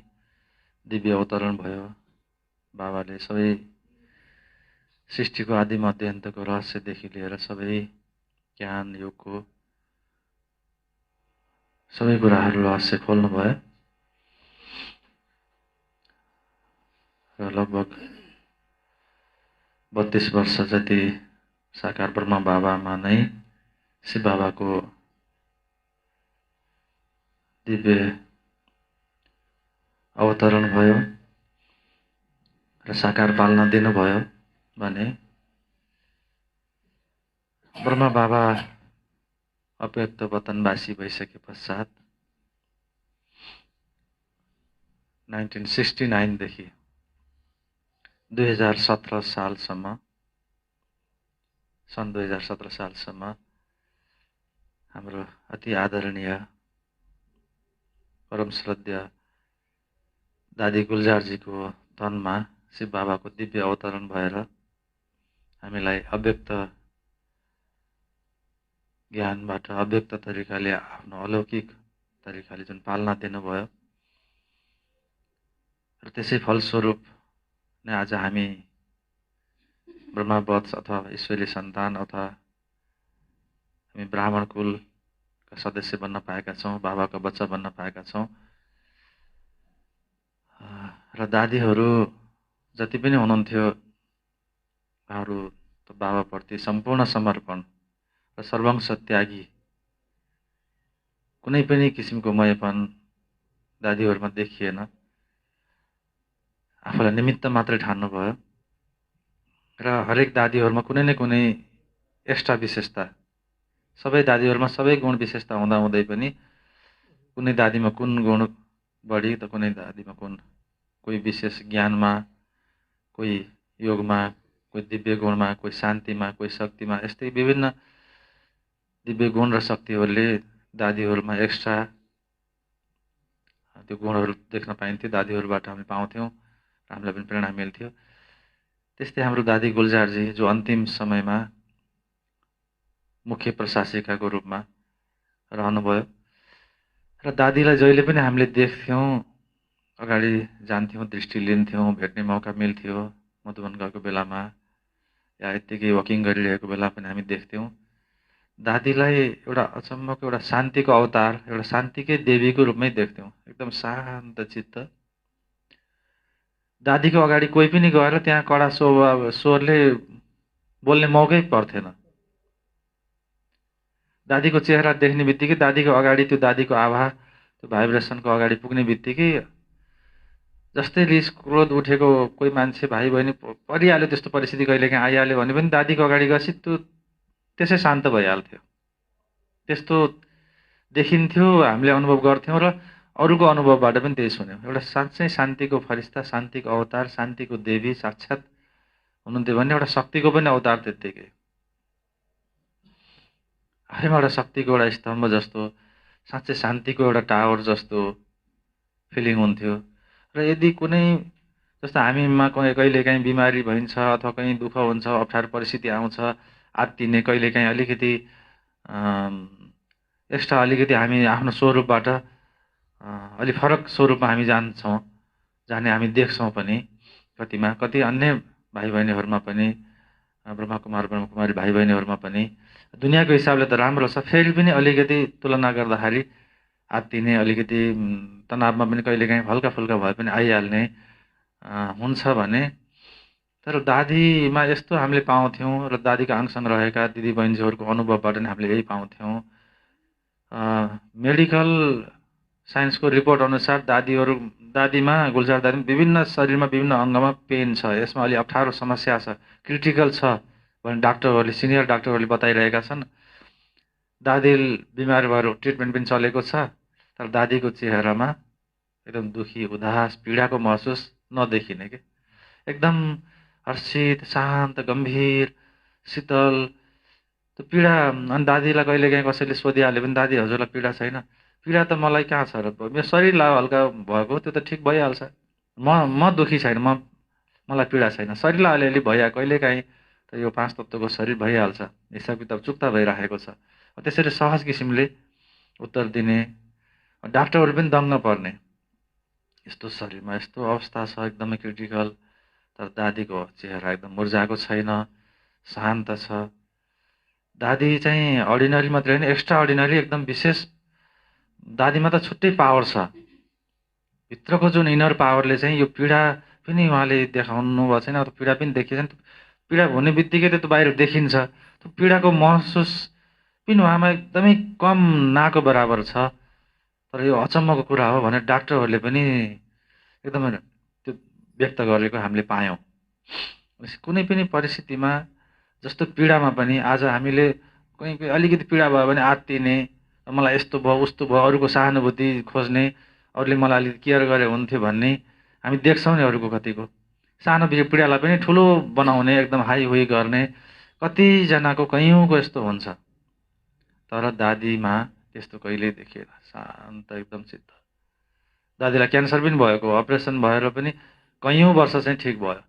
दिव्य अवतरण भयो। बाबाले सबै सृष्टिको आदि मध्य अन्तको रहस्यदेखि लिएर सबै ज्ञान योगको सबै कुराहरू रहस्य खोल्नुभयो र लगभग 32 वर्ष जति साकार ब्रह्मा बाबामा नै शिव बाबाको दिव्य अवतरण भयो र साकार पाल्न दिनुभयो भने ब्रह्मा बाबा अव्यक्त वतनवासी भइसके पश्चात 1969 देखि 2017 सालसम्म सन् 2017 सालसम्म हाम्रो अति आदरणीय परम श्रद्धेय दादी गुल्जारजीको तनमा शिव बाबाको दिव्य अवतरण भएर हामीलाई अव्यक्त ज्ञानबाट अव्यक्त तरिकाले आफ्नो अलौकिक तरिकाले जुन पालना दिनुभयो र त्यसै फलस्वरूप नै आज हामी ब्रह्मवंश अथवा ईश्वरीय सन्तान अथवा हामी ब्राह्मण कुलका सदस्य बन्न पाएका छौँ, बाबाको बच्चा बन्न पाएका छौँ। र दादीहरू जति पनि हुनुहुन्थ्यो उहाँहरू त बाबाप्रति सम्पूर्ण समर्पण र सर्वंश त्यागी, कुनै पनि किसिमको मयपन दादीहरूमा देखिएन। आफूलाई निमित्त मात्रै ठान्नुभयो र हरेक दादीहरूमा कुनै न कुनै एक्स्ट्रा विशेषता, सबै दादीहरूमा सबै गुण विशेषता हुँदा हुँदै पनि कुनै दादीमा कुन गुण बढी त कुनै दादीमा कुन, कोही विशेष ज्ञानमा, कोही योगमा, कोही दिव्य गुणमा, कोही शान्तिमा, कोही शक्तिमा, यस्तै विभिन्न दिव्य गुण र शक्तिहरूले दादीहरूमा एक्स्ट्रा त्यो गुणहरू देख्न पाइन्थ्यो। दादीहरूबाट हामीले पाउँथ्यौँ, हामीलाई पनि प्रेरणा मिल्थ्यो। त्यस्तै हाम्रो दादी गुल्जारजी जो अन्तिम समयमा मुख्य प्रशासिकाको रूपमा रहनुभयो र दादीलाई जहिले पनि हामीले देख्थ्यौँ, अगाडि जान्थ्यौँ, दृष्टि लिन्थ्यौँ, भेट्ने मौका मिल्थ्यो मधुवन गएको बेलामा या यत्तिकै वकिङ गरिरहेको बेला पनि हामी देख्थ्यौँ। दादीलाई एउटा अचम्मको एउटा शान्तिको अवतार, एउटा शान्तिकै देवीको रूपमै देख्थ्यौँ, एकदम शान्त चित्त। दादीको अगाडि कोही पनि गएर त्यहाँ कडा स्वरले बोल्ने मौकै पर्थेन। दादीको चेहरा देख्ने बित्तिकै, दादीको अगाडि त्यो दादीको आभा, त्यो भाइब्रेसनको अगाडि पुग्ने बित्तिकै जस्तै रिस क्रोध उठेको कोही मान्छे भाइ बहिनी परिहाल्यो, त्यस्तो परिस्थिति कहिलेकाहीँ आइहाल्यो भने पनि दादीको अगाडि गएपछि त्यो त्यसै शान्त भइहाल्थ्यो। त्यस्तो देखिन्थ्यो, हामीले अनुभव गर्थ्यौँ र अरूको अनुभवबाट पनि त्यही सुन्यौँ। एउटा साँच्चै शान्तिको फरिस्ता, शान्तिको अवतार, शान्तिको देवी साक्षात् हुनुहुन्थ्यो भने एउटा शक्तिको पनि अवतार त्यत्तिकै। आफैमा एउटा शक्तिको एउटा स्तम्भ जस्तो, साँच्चै शान्तिको एउटा टावर जस्तो फिलिङ हुन्थ्यो। र यदि कुनै जस्तो हामीमा कहिलेकाहीँ बिमारी भइन्छ अथवा कहीँ दुःख हुन्छ, अप्ठ्यारो परिस्थिति आउँछ, आत्तिने, कहिलेकाहीँ अलिकति एक्स्ट्रा अलिकति हामी आफ्नो स्वरूपबाट अलिक फरक स्वरूपमा हामी जाने हामी देख्छौँ पनि कति अन्य भाइ बहिनीहरूमा पनि ब्रह्मकुमारी भाइ बहिनीहरूमा पनि दुनियाँको हिसाबले त राम्रो छ, फेरि पनि अलिकति तुलना गर्दाखेरि आत्तिने, अलिकति तनावमा पनि कहिलेकाहीँ हल्का फुल्का भए पनि आइहाल्ने हुन्छ भने, तर दादीमा यस्तो हामीले पाउँथ्यौँ र दादीका अंशसँग रहेका दिदी बहिनीजीहरूको अनुभवबाट नै हामीले यही पाउँथ्यौँ। मेडिकल साइन्सको रिपोर्ट अनुसार दादीमा गुल्जार दादी विभिन्न शरीरमा विभिन्न अङ्गमा पेन छ, यसमा अलि अप्ठ्यारो समस्या छ, क्रिटिकल छ भने डाक्टरहरूले, सिनियर डाक्टरहरूले बताइरहेका छन्। दादी बिमार भएर ट्रिटमेन्ट पनि चलेको छ, तर दादीको चेहरामा एकदम दुखी, उदास, पीडाको महसुस नदेखिने के, एकदम हर्षित, शान्त, गम्भीर, शीतल। त्यो पीडा, अनि दादीलाई कहिलेकाहीँ कसैले सोधिहाल्यो भने दादी हजुरलाई पीडा छैन? पीडा त मलाई कहाँ छ र, मेरो शरीरलाई हल्का भएको त्यो त ठिक भइहाल्छ, म दुखी छैन, मलाई पीडा छैन, शरीरलाई अलिअलि भइहाल्यो, कहिलेकाहीँ त यो 5 तत्त्वको शरीर भइहाल्छ, हिसाब किताब चुक्ता भइराखेको छ। त्यसरी सहज किसिमले उत्तर दिने, डाक्टरहरू पनि दङ्ग पर्ने, यस्तो शरीरमा यस्तो अवस्था छ एकदमै क्रिटिकल, तर दादीको चेहरा एकदम मुर्जाएको छैन, शान्त छ। दादी चाहिँ अर्डिनरी मात्रै होइन, एक्स्ट्रा अर्डिनरी, एकदम विशेष। दादीमा त छुट्टै पावर छ, भित्रको जुन इनर पावरले चाहिँ यो पीडा पनि उहाँले देखाउनु भएको छैन, पीडा पनि देखिन्छ। पीडा हुने बित्तिकै त्यो बाहिर देखिन्छ, त्यो पीडाको महसुस पनि उहाँमा एकदमै कम, नाको बराबर छ। तर यो अचम्मको कुरा हो भनेर डाक्टरहरूले पनि एकदमै त्यो व्यक्त गरेको हामीले पायौँ। कुनै पनि परिस्थितिमा, जस्तो पीडामा पनि आज हामीले कहीँ अलिकति पीडा भयो भने आत्तिने, मलाई यस्तो भयो उस्तो भयो, अरूको सहानुभूति खोज्ने, अरूले मलाई अलिकति केयर गरे हुन्थ्यो भन्ने हामी देख्छौँ नि। अरूको कतिको सानो पीडालाई पनि ठुलो बनाउने, एकदम हाई हुई गर्ने, कतिजनाको कैयौँको यस्तो हुन्छ। तर दादीमा त्यस्तो कहिल्यै देखिएन, शान्त, एकदम चित्त। दादीलाई क्यान्सर पनि भएको, अपरेसन भएर पनि कैयौँ वर्ष चाहिँ ठिक भयो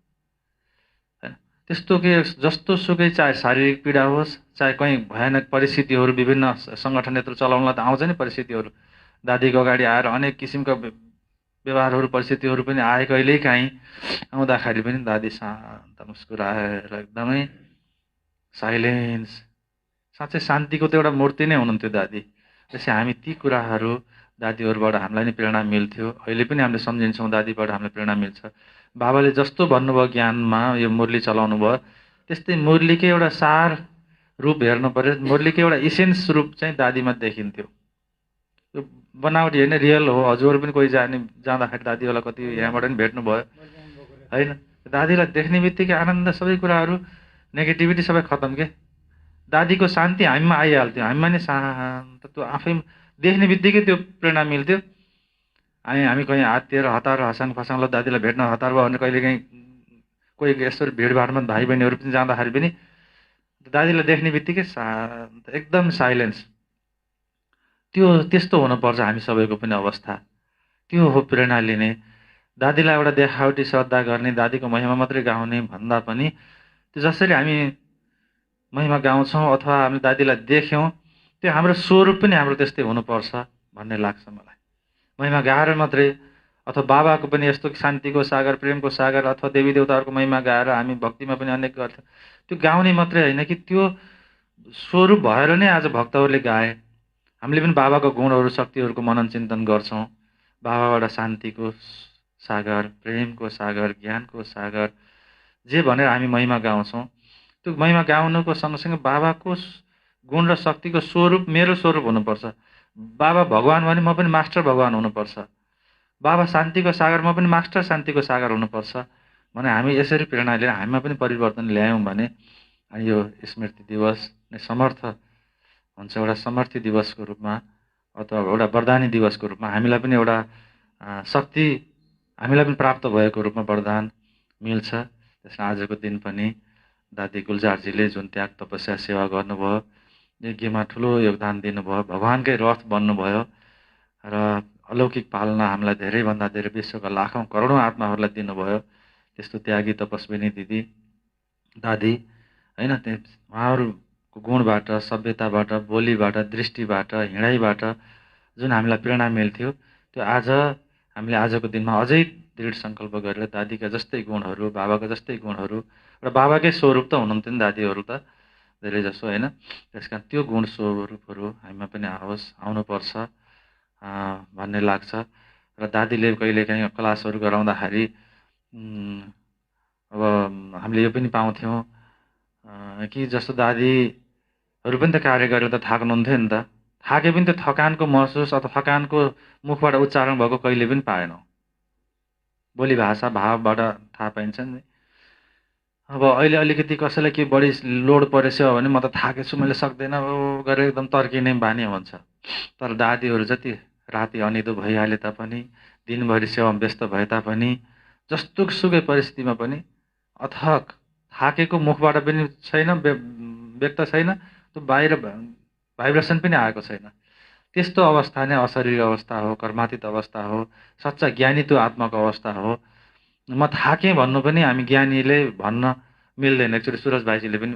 हैन। त्यस्तो के जस्तो सुकै, चाहे शारीरिक पीडा होस्, चाहे कहीँ भयानक परिस्थितिहरू, विभिन्न सङ्गठनहरू चलाउनलाई त आउँछ नि परिस्थितिहरू, दादीको अगाडि आएर अनेक किसिमका व्यवहारहरू, परिस्थितिहरू पनि आए, कहिलेकाहीँ आउँदाखेरि पनि दादी शान्त मुस्कुराएर एकदमै साइलेन्स, साँच्चै शान्तिको त एउटा मूर्ति नै हुनुहुन्थ्यो दादी। त्यसै हामी ती कुराहरू दादीहरूबाट हामीलाई नै प्रेरणा मिल्थ्यो, अहिले पनि हामीले सम्झिन्छौँ, दादीबाट हामीलाई प्रेरणा मिल्छ। बाबाले जस्तो भन्नुभयो ज्ञानमा, यो मुरली चलाउनु भयो, त्यस्तै मुरलीकै एउटा सार रूप हेर्नु पर्यो, मुरलीकै एउटा इसेन्स रूप चाहिँ दादीमा देखिन्थ्यो। यो बनावटी होइन, रियल हो। हजुर पनि कोही जाँदाखेरि दादीहरूलाई कति यहाँबाट पनि भेट्नुभयो होइन। दादीलाई देख्ने बित्तिकै आनन्द, सबै कुराहरू, नेगेटिभिटी सबै खतम के। दादीको शान्ति हामीमा आइहाल्थ्यो, हामीमा नै शान्त, त्यो आफै देख्ने बित्तिकै त्यो प्रेरणा मिल्थ्यो। हामी कहीँ आत्तिएर हतार हसाङ फसाङलाई दादीलाई भेट्न हतार भयो भने कहिलेकाहीँ कोही यस्तो भिडभाडमा भाइ बहिनीहरू पनि जाँदाखेरि पनि दादीलाई देख्ने बित्तिकै शान्त, एकदम साइलेन्स। त्यस्तो हुनुपर्छ हामी सबैको पनि अवस्था। त्यो हो प्रेरणा लिने, दादीलाई एउटा देखावटी श्रद्धा गर्ने, दादीको महिमा मात्रै गाउने भन्दा पनि त्यो जसरी हामी महिमा गाउँछौँ अथवा हामीले दादीलाई देख्यौँ, त्यो हाम्रो स्वरूप पनि हाम्रो त्यस्तै हुनुपर्छ भन्ने लाग्छ मलाई। महिमा गाएर मात्रै, अथवा बाबाको पनि यस्तो शान्तिको सागर, प्रेमको सागर, अथवा देवी देवताहरूको महिमा गाएर हामी भक्तिमा पनि अनेक गर्थ्यौँ, त्यो गाउने मात्रै होइन कि त्यो स्वरूप भएर नै आज भक्तहरूले गाए। हामीले पनि बाबाको गुणहरू, शक्तिहरूको मनन चिन्तन गर्छौँ। बाबाबाट शान्तिको सागर, प्रेमको सागर, ज्ञानको सागर, जे भनेर हामी महिमा गाउँछौँ, त्यो महिमा गाउनुको सँगसँगै बाबाको गुण र शक्तिको स्वरूप मेरो स्वरूप हुनुपर्छ। बाबा भगवान् भने म पनि मास्टर भगवान् हुनुपर्छ। बाबा शान्तिको सागर, म पनि मास्टर शान्तिको सागर हुनुपर्छ भने हामी यसरी प्रेरणा लिएर हामीमा पनि परिवर्तन ल्यायौँ भने यो स्मृति दिवस नै समर्थ हुन्छ, एउटा समर्थी दिवसको रूपमा अथवा एउटा वरदानी दिवसको रूपमा हामीलाई पनि एउटा शक्ति हामीलाई पनि प्राप्त भएको रूपमा वरदान मिल्छ। त्यसमा आजको दिन पनि दादी गुल्जारजीले जुन त्याग तपस्या सेवा गर्नुभयो, यज्ञमा ठुलो योगदान दिनुभयो, भगवान्कै रथ बन्नुभयो र अलौकिक पालना हामीलाई धेरैभन्दा धेरै विश्वका लाखौँ करोडौँ आत्माहरूलाई दिनुभयो। त्यस्तो त्यागी तपस्विनी दिदी दादी होइन, उहाँहरूको गुणबाट, सभ्यताबाट, बोलीबाट, दृष्टिबाट, हिँडाइबाट जुन हामीलाई प्रेरणा मिल्थ्यो, त्यो आज हामीले आजको दिनमा अझै दृढ सङ्कल्प गरेर दादीका जस्तै गुणहरू, बाबाका जस्तै गुणहरू, र बाबाकै स्वरूप त हुनुहुन्थ्यो नि दादीहरू त धेरै जसो होइन। त्यस कारण त्यो गुण स्वरूपहरू हामीमा पनि आउनुपर्छ भन्ने लाग्छ। र दादीले कहिलेकाहीँ क्लासहरू गराउँदाखेरि अब हामीले यो पनि पाउँथ्यौँ कि जस्तो दादीहरू पनि त कार्य गरेर त थाक्नुहुन्थ्यो नि त, थाके पनि त्यो थकानको महसुस अथवा थकानको मुखबाट उच्चारण भएको कहिले पनि पाएनौँ। बोली भाषा भावबाट थाहा पाइन्छ नि। अब अहिले अलिकति कसैलाई के बढी लोड परेछ भने म त थाकेछु, मैले सक्दैन गरेर एकदम तर्किने बानी हुन्छ। तर दादीहरू जति राति अनिदो भइहाले तापनि, दिनभरि सेवामा व्यस्त भए तापनि, जस्तो सुकै परिस्थितिमा पनि अथक थाकेको मुखबाट पनि छैन, व्यक्त छैन, त्यो बाहिर भाइब्रेसन पनि आएको छैन। त्यस्तो अवस्था नै अशरीर अवस्था हो, कर्मातीत अवस्था हो, सच्चा ज्ञानी त्यो आत्माको अवस्था हो। म थाकेँ भन्नु पनि हामी ज्ञानीले भन्न मिल्दैन। एकचोटि सुरज भाइजीले पनि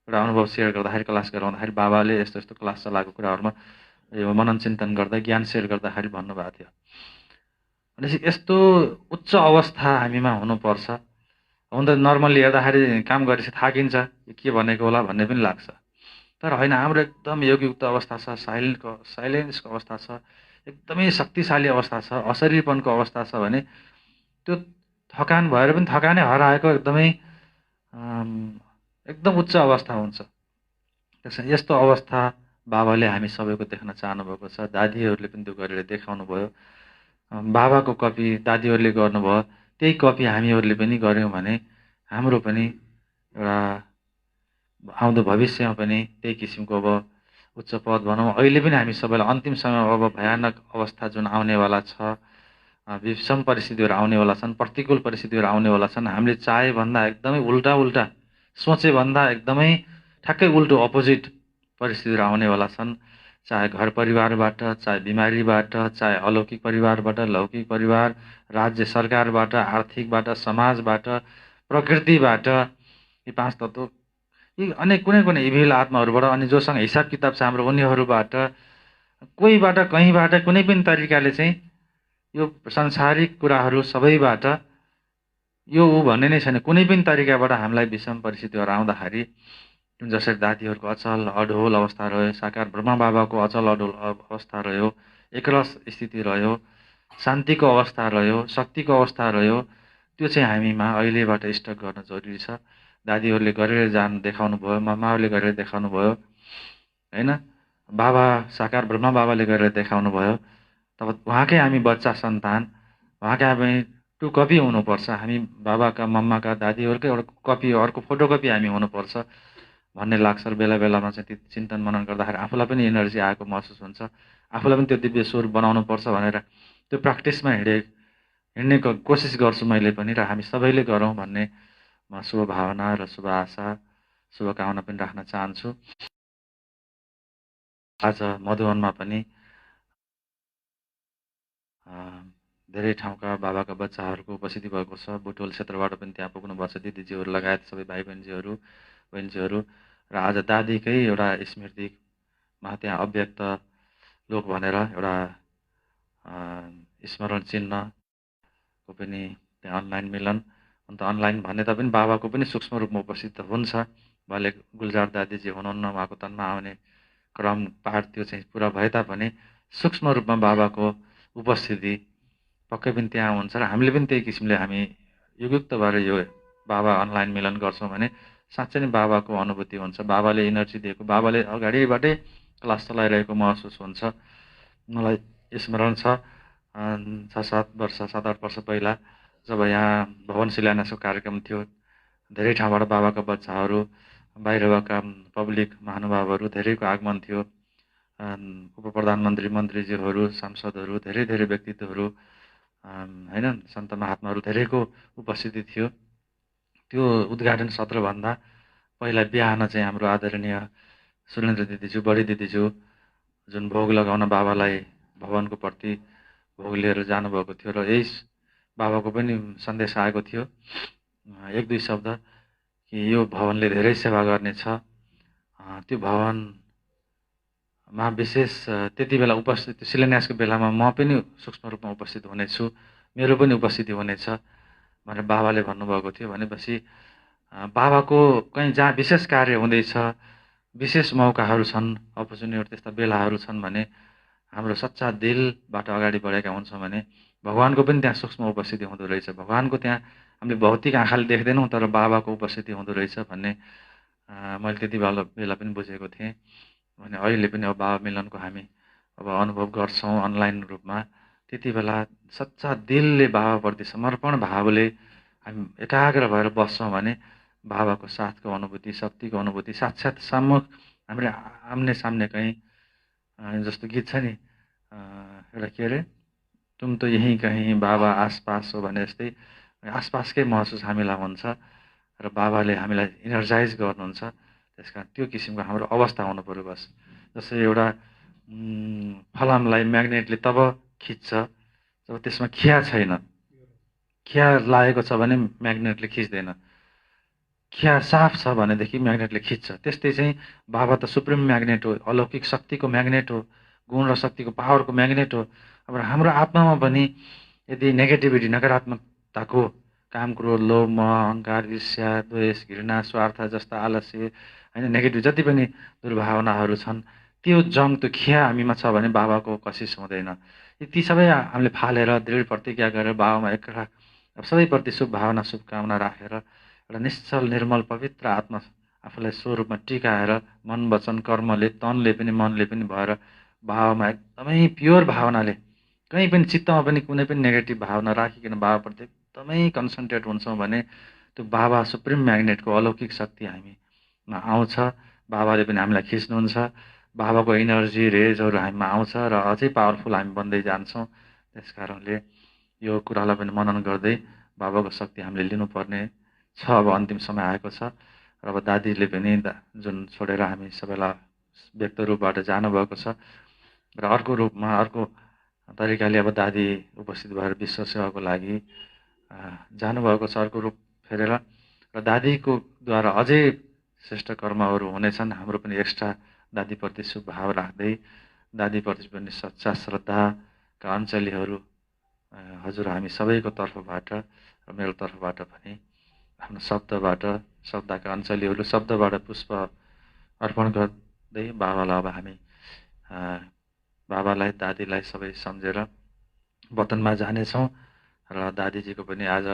एउटा अनुभव सेयर गर्दाखेरि, क्लास गराउँदाखेरि बाबाले यस्तो यस्तो क्लास चलाएको कुराहरूमा यो मनन चिन्तन गर्दा ज्ञान सेयर गर्दाखेरि भन्नुभएको थियो। भनेपछि यस्तो उच्च अवस्था हामीमा हुनुपर्छ। हुन त नर्मल्ली हेर्दाखेरि काम गरेपछि थाकिन्छ, के भनेको होला भन्ने पनि लाग्छ। तर होइन, हाम्रो एकदम योगयुक्त अवस्था छ, साइलेन्सको अवस्था छ, एकदमै शक्तिशाली अवस्था छ, अशरीरपनको अवस्था छ भने त्यो थकान भएर पनि थकानै हराएको एकदम उच्च अवस्था हुन्छ। त्यसैले यस्तो अवस्था बाबाले हामी सबैको देख्न चाहनुभएको छ। दादीहरूले पनि त्यो गरेर देखाउनु भयो। बाबाको कपी दादीहरूले गर्नुभयो, त्यही कपी हामीहरूले पनि गऱ्यौँ भने हाम्रो पनि एउटा आउँदो भविष्यमा पनि त्यही किसिमको अब उच्च पद भनौँ। अहिले पनि हामी सबैलाई अन्तिम समयमा अब भयानक अवस्था जुन आउनेवाला छ, विषम परिस्थितिहरू आउनेवाला छन्, प्रतिकूल परिस्थितिहरू आउनेवाला छन्। हामीले चाहेभन्दा एकदमै उल्टा सोचेभन्दा एकदमै ठ्याक्कै उल्टो अपोजिट परिस्थितिहरू आउनेवाला छन्। चाहे घर परिवारबाट, चाहे बिमारीबाट, चाहे अलौकिक परिवारबाट, लौकिक परिवार, राज्य सरकारबाट, आर्थिकबाट, समाजबाट, प्रकृतिबाट, यी 5 तत्त्व, यी अनेक कुनै इभिल आत्माहरूबाट, अनि जोसँग हिसाब किताब छ हाम्रो उनीहरूबाट, कोहीबाट कहीँबाट कुनै पनि तरिकाले चाहिँ यो संसारिक कुराहरू सबैबाट यो भन्ने नै छैन। कुनै पनि तरिकाबाट हामीलाई विषम परिस्थितिहरू आउँदाखेरि जसरी दादीहरूको अचल अडोल अवस्था रह्यो, साकार ब्रह्मा बाबाको अचल अडोल अवस्था रह्यो, एकरस स्थिति रह्यो, शान्तिको अवस्था रह्यो, शक्तिको अवस्था रह्यो, त्यो चाहिँ हामीमा अहिलेबाट स्टक गर्न जरुरी छ। दादीहरूले गरेर देखाउनु भयो, मम्माहरूले गरेर देखाउनु भयो होइन, बाबा साकार ब्रह्मा बाबाले गरेर देखाउनु भयो। तब उहाँकै हामी बच्चा सन्तान, उहाँकै हामी टु कपी हुनुपर्छ। हामी बाबाका मम्माका दादीहरूकै एउटा कपी, अर्को फोटोकपी हामी हुनुपर्छ भन्ने लाग्छ। र बेला बेलामा चाहिँ त्यो चिन्तन मनन गर्दाखेरि आफूलाई पनि एनर्जी आएको महसुस हुन्छ। आफूलाई पनि त्यो दिव्य स्वरूप बनाउनुपर्छ भनेर त्यो प्र्याक्टिसमा हिँड्ने कोसिस गर्छु मैले पनि, र हामी सबैले गरौँ भन्ने म शुभ भावना र शुभ आशा, शुभकामना पनि राख्न चाहन्छु। आज मधुवनमा पनि धेरै ठाउँका बाबाका बच्चाहरूको उपस्थिति भएको छ। बुटोल क्षेत्रबाट पनि त्यहाँ पुग्नुभएको छ, दिदीजीहरू लगायत सबै भाइ बहिनीहरू। र आज दादीकै एउटा स्मृतिमा त्यहाँ अव्यक्त लोक भनेर एउटा स्मरण चिन्हको पनि त्यहाँ अनलाइन मिलन। अन्त अनलाइन भन्ने तापनि बाबाको पनि सूक्ष्म रूपमा उपस्थित हुन्छ। भले गुलजार दादीजी हुनुहुन्न, उहाँको तनमा आउने क्रम पाठ त्यो चाहिँ पुरा भए तापनि सूक्ष्म रूपमा बाबाको उपस्थिति पक्कै पनि त्यहाँ हुन्छ। र हामीले पनि त्यही किसिमले हामी युगयुक्त भएर यो बाबा अनलाइन मिलन गर्छौँ भने साँच्चै नै बाबाको अनुभूति हुन्छ। बाबाले एनर्जी दिएको, बाबाले अगाडिबाटै क्लास चलाइरहेको महसुस हुन्छ। मलाई स्मरण छ 7-8 वर्ष पहिला जब यहाँ भवन शिलान्यासको कार्यक्रम थियो, धेरै ठाउँबाट बाबाका बच्चाहरू, बाहिरका पब्लिक महानुभावहरू धेरैको आगमन थियो। उप प्रधानमन्त्री, मन्त्रीजीहरू, सांसदहरू, धेरै व्यक्तित्वहरू होइन, सन्त महात्माहरू धेरैको उपस्थिति थियो। त्यो उद्घाटन सत्रभन्दा पहिला बिहान चाहिँ हाम्रो आदरणीय सुरेन्द्र दिदीज्यू, बडी दिदीज्यू जुन भोग लगाउन बाबालाई भवनको प्रति भोग लिएर जानुभएको थियो, र यही बाबाको पनि सन्देश आएको थियो 1-2 शब्द कि यो भवनले धेरै सेवा गर्नेछ, त्यो भवनमा विशेष त्यति बेला उपस्थित शिलान्यासको बेलामा म पनि सूक्ष्म रूपमा उपस्थित हुनेछु, मेरो पनि उपस्थिति हुनेछ भनेर बाबाले भन्नुभएको थियो। भनेपछि बाबाको कहीँ जहाँ विशेष कार्य हुँदैछ, विशेष मौकाहरू छन्, अपर्च्युनिटीहरू, त्यस्ता बेलाहरू छन् भने हाम्रो सच्चा दिलबाट अगाडि बढेका हुन्छौँ भने भगवानको पनि त्यहाँ सूक्ष्म उपस्थिति हुँदो रहेछ। भगवानको त्यहाँ हामीले भौतिक आँखाले देख्दैनौँ, तर बाबाको उपस्थिति हुँदो रहेछ भन्ने मैले त्यति बेला पनि बुझेको थिएँ। भने अहिले पनि अब बाबा मिलनको हामी अब अनुभव गर्छौँ अनलाइन रूपमा। त्यति बेला सच्चा दिलले बाबाप्रति समर्पण भावले हामी एकाग्र भएर बस्छौँ भने बाबाको साथको अनुभूति, शक्तिको अनुभूति साक्षात् सम्मुख हाम्रो आम्ने सामने कहीँ, जस्तो गीत छ नि एउटा के अरे, तुम तो यहीँ कहीँ बाबा आसपास हो भने जस्तै आसपासकै महसुस हामीलाई हुन्छ र बाबाले हामीलाई इनर्जाइज गर्नुहुन्छ। त्यस कारण त्यो किसिमको हाम्रो अवस्था हुनु पऱ्यो। बस जस्तै एउटा फलामलाई म्याग्नेटले तब खिच्छ जब त्यसमा खिया छैन। खिया लागेको छ भने म्याग्नेटले खिच्दैन, खिया साफ छ भनेदेखि म्याग्नेटले खिच्छ। त्यस्तै चाहिँ बाबा त सुप्रिम म्याग्नेट हो, अलौकिक शक्तिको म्याग्नेट हो, गुण र शक्तिको पावरको म्याग्नेट हो। अब हाम्रो आत्मामा पनि यदि नेगेटिभिटी, नकारात्मकताको काम, क्रोध, लोभ, मोह, अहङ्कार, ईर्ष्या, द्वेष, घृणा, स्वार्थ जस्ता आलस्य होइन, नेगेटिभ जति पनि दुर्भावनाहरू छन्, त्यो जङ, त्यो खिया हामीमा छ भने बाबाको कसिस हुँदैन। ती सबै हामीले फालेर दृढ प्रतिज्ञा गरेर बाबामा एकरा सबैप्रति शुभ भावना, शुभकामना राखेर एउटा निश्चल, निर्मल, पवित्र आत्मा आफूलाई स्वरूपमा टिकाएर मन, वचन, कर्मले, तनले पनि मनले पनि भएर बाबामा एकदमै प्योर भावनाले, कहीँ पनि चित्तमा पनि कुनै पनि नेगेटिभ भावना राखिकन बाबाप्रति एकदमै कन्सन्ट्रेट हुन्छौँ भने त्यो बाबा सुप्रिम म्याग्नेटको अलौकिक शक्ति हामीमा आउँछ। बाबाले पनि हामीलाई खिच्नुहुन्छ, बाबाको इनर्जी रेजहरू हामीमा आउँछ र अझै पावरफुल हामी बन्दै जान्छौँ। त्यस कारणले यो कुरालाई पनि मनन गर्दै बाबाको शक्ति हामीले लिनुपर्ने छ। अब अन्तिम समय आएको छ र अब दादीले पनि जुन छोडेर हामी सबैलाई व्यक्त रूपबाट जानुभएको छ र अर्को रूपमा, अर्को तरिकाले अब दादी उपस्थित भएर विश्व सेवाको लागि जानुभएको छ अर्को रूप फेरेर। र दादीको द्वारा अझै श्रेष्ठ कर्महरू हुनेछन्। हाम्रो पनि एक्स्ट्रा दादीप्रति शुभ भाव राख्दै, दादीप्रति पनि सच्चा श्रद्धाका अञ्जलीहरू हजुर हामी सबैको तर्फबाट र मेरो तर्फबाट पनि आफ्नो शब्दबाट, शब्दका अञ्जलीहरू, शब्दबाट पुष्प अर्पण गर्दै बाबालाई अब हामी बाबालाई, दादीलाई सबै सम्झेर वतनमा जानेछौँ। र दादीजीको पनि आज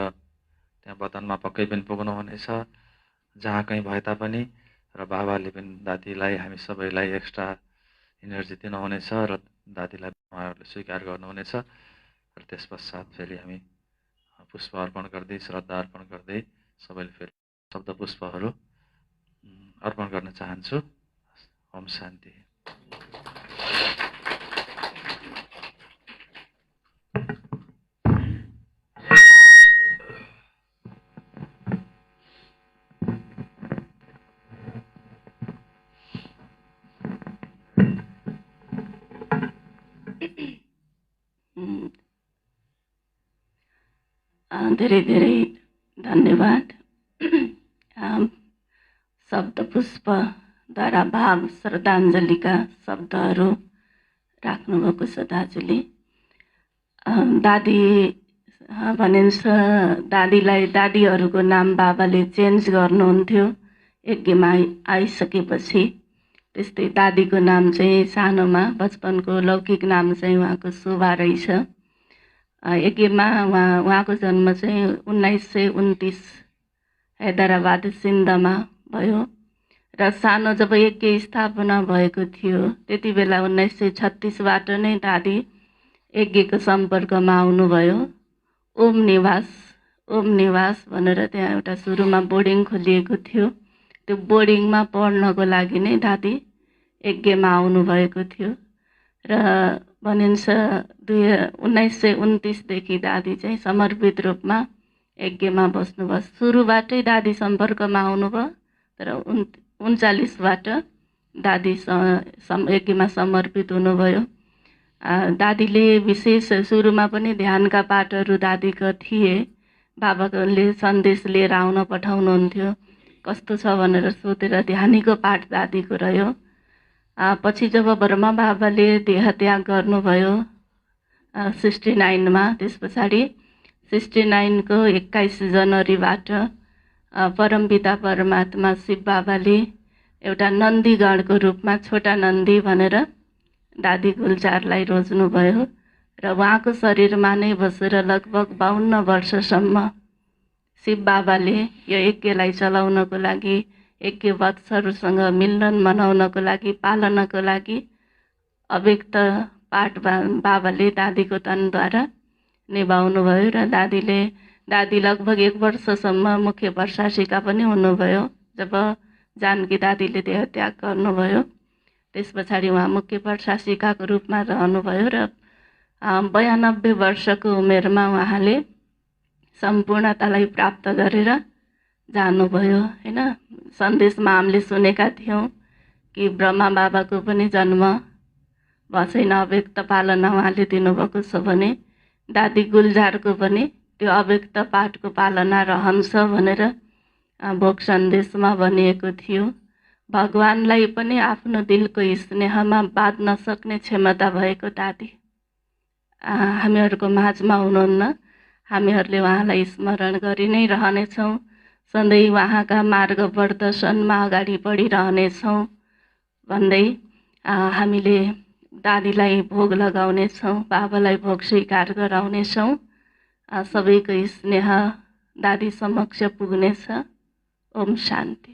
त्यहाँ वतनमा पक्कै पनि पुग्नुहुनेछ, जहाँ कहीँ भए तापनि। र बाबाले पनि दादीलाई, हामी सबैलाई एक्स्ट्रा इनर्जी दिनुहुनेछ र दादीलाई उहाँहरूले स्वीकार गर्नुहुनेछ। र त्यस पश्चात फेरि हामी पुष्प अर्पण गर्दै, श्रद्धा अर्पण गर्दै सबैले फेरि शब्द पुष्पहरू अर्पण गर्न चाहन्छु। ओम शान्ति। धेरै धेरै धन्यवाद। शब्द पुष्पद्वारा भाव श्रद्धाञ्जलीका शब्दहरू राख्नुभएको छ दाजुले। दादी भनिन्छ, दादीलाई, दादीहरूको नाम बाबाले चेन्ज गर्नुहुन्थ्यो यज्ञमा आइसकेपछि। त्यस्तै दादीको नाम चाहिँ सानोमा बचपनको लौकिक नाम चाहिँ उहाँको शोभा रहेछ। यज्ञमा उहाँको जन्म चाहिँ 1929 हैदराबाद सिन्धमा भयो र सानो जब यज्ञ स्थापना भएको थियो त्यति बेला 1936बाट नै दादी यज्ञको सम्पर्कमा आउनुभयो। ओम निवास भनेर त्यहाँ एउटा सुरुमा बोर्डिङ खोलिएको थियो। त्यो बोर्डिङमा पढ्नको लागि नै दादी यज्ञमा आउनुभएको थियो र भनिन्छ 1929देखि दादी चाहिँ समर्पित रूपमा यज्ञमा बस्नुभयो। सुरुबाटै दादी सम्पर्कमा आउनुभयो, तर 39बाट दादी यज्ञमा समर्पित हुनुभयो। दादीले विशेष सुरुमा पनि ध्यानका पाठहरू दादीको थिए, बाबाले सन्देश लिएर आउन पठाउनुहुन्थ्यो। कस्तो छ भनेर सोधेर ध्यानीको पाठ दादीको रह्यो। पछि जब ब्रह्मा बाबाले देहत्याग गर्नुभयो 69मा, त्यस पछाडि 69को 21 जनवरीबाट परमपिता परमात्मा शिव बाबाले एउटा नन्दीगणको रूपमा छोटा नन्दी भनेर दादी गुल्जारलाई रोज्नुभयो र उहाँको शरीरमा नै बसेर लगभग 52 वर्षसम्म शिव बाबाले यो यज्ञलाई चलाउनको लागि, यज्ञ वत्सहरूसँग मिलन मनाउनको लागि, पालनको लागि अव्यक्त पाठ बाबाले दादीको तनद्वारा निभाउनुभयो र दादी लगभग 1 वर्षसम्म मुख्य प्रशासिका पनि हुनुभयो। जब जानकी दादीले देहत्याग गर्नुभयो त्यस पछाडि उहाँ मुख्य प्रशासिकाको रूपमा रहनुभयो र 92 वर्षको उमेरमा उहाँले सम्पूर्णतालाई प्राप्त गरेर जानुभयो हैन। सन्देशमा हामीले सुनेका थियौँ कि ब्रह्मा बाबाको पनि जन्म भएको छैन, अव्यक्त पालना उहाँले दिनुभएको छ भने दादी गुल्जारको पनि त्यो अव्यक्त पाठको पालना रहन्छ भनेर भोग सन्देशमा भनिएको थियो। भगवानलाई पनि आफ्नो दिलको स्नेहमा बाँध्न सक्ने क्षमता भएको दादी हामीहरूको माझमा हुनुहुन्न। हामीहरूले उहाँलाई स्मरण गरि नै रहनेछौँ, सधैँ उहाँका मार्ग प्रदर्शनमा अगाडि बढिरहनेछौँ भन्दै हामीले दादीलाई भोग लगाउनेछौँ, बाबालाई भोग स्वीकार गराउनेछौँ। सबैको स्नेह दादी समक्ष पुग्नेछ। ओम शान्ति।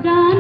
जा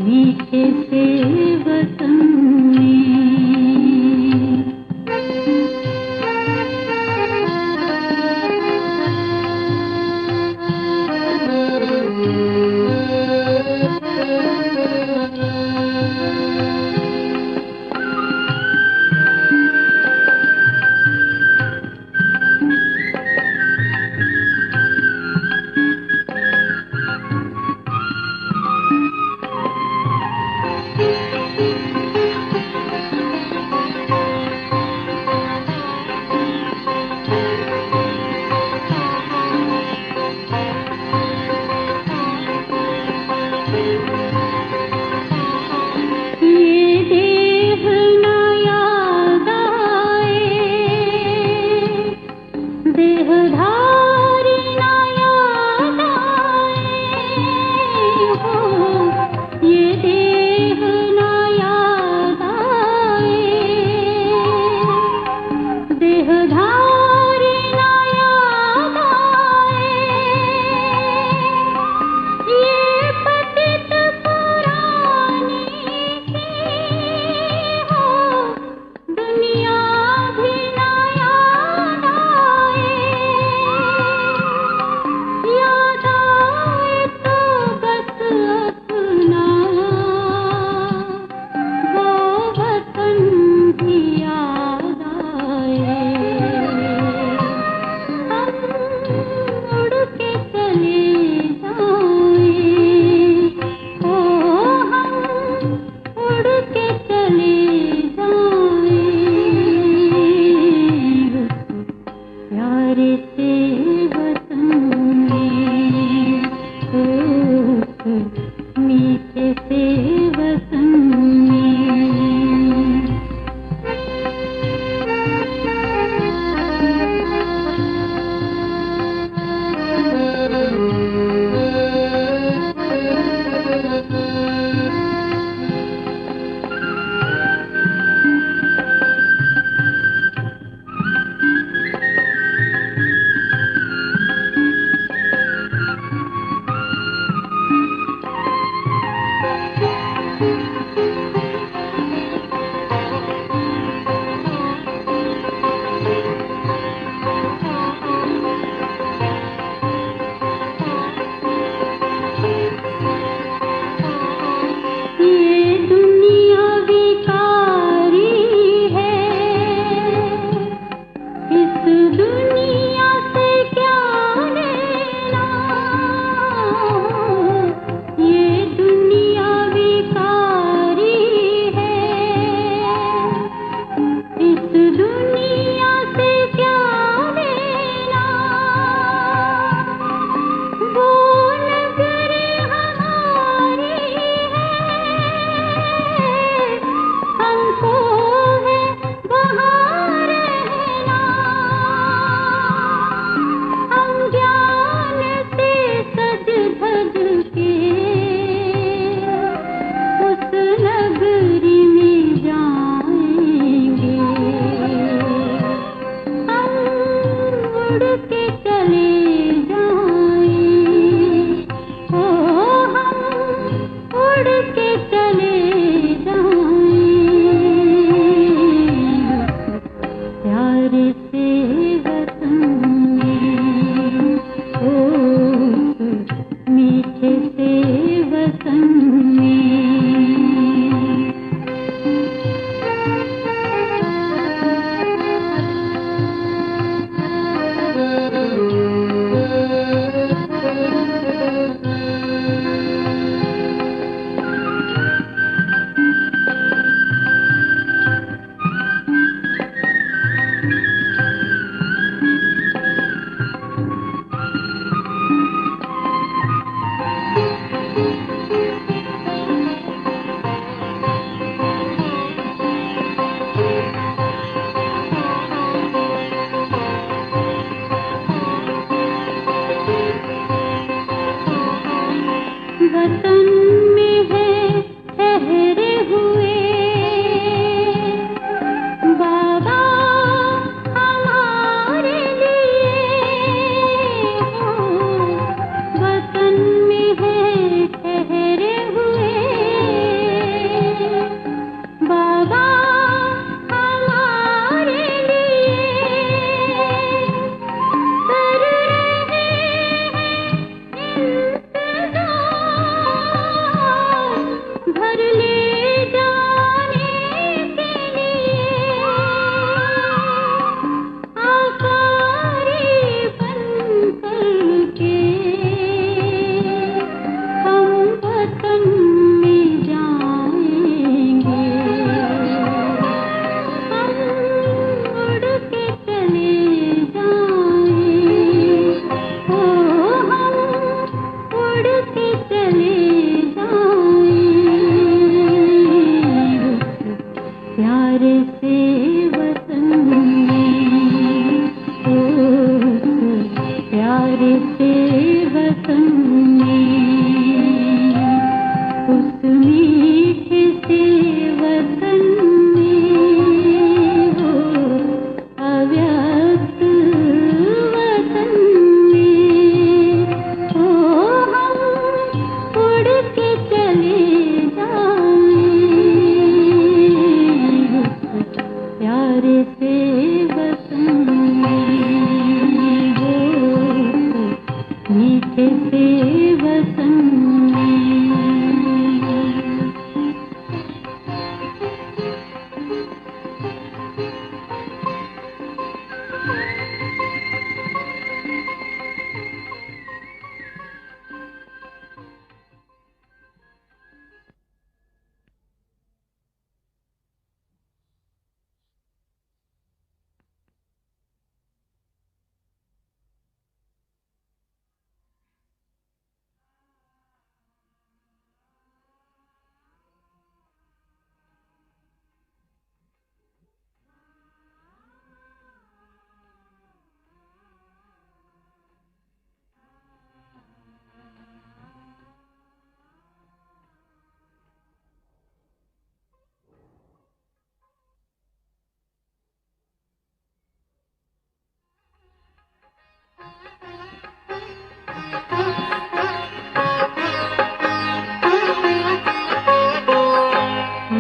मीठे से वतन में।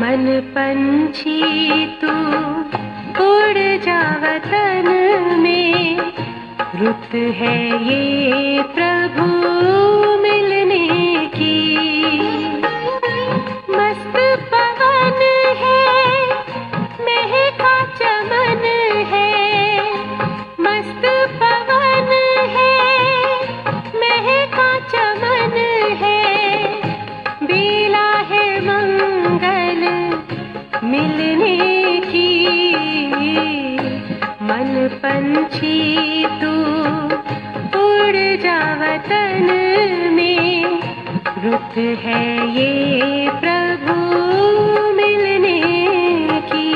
मन पंछी तू उड़ जा वतन में, रुत है ये प्रभु मिलने की। मस्त पवन है महका चमन है, मस्त पवन है महका चमन है, बेला है मंगल मिलने की। मन पंछी तू उड़ जा वतन में, रुत है ये प्रभु मिलने की।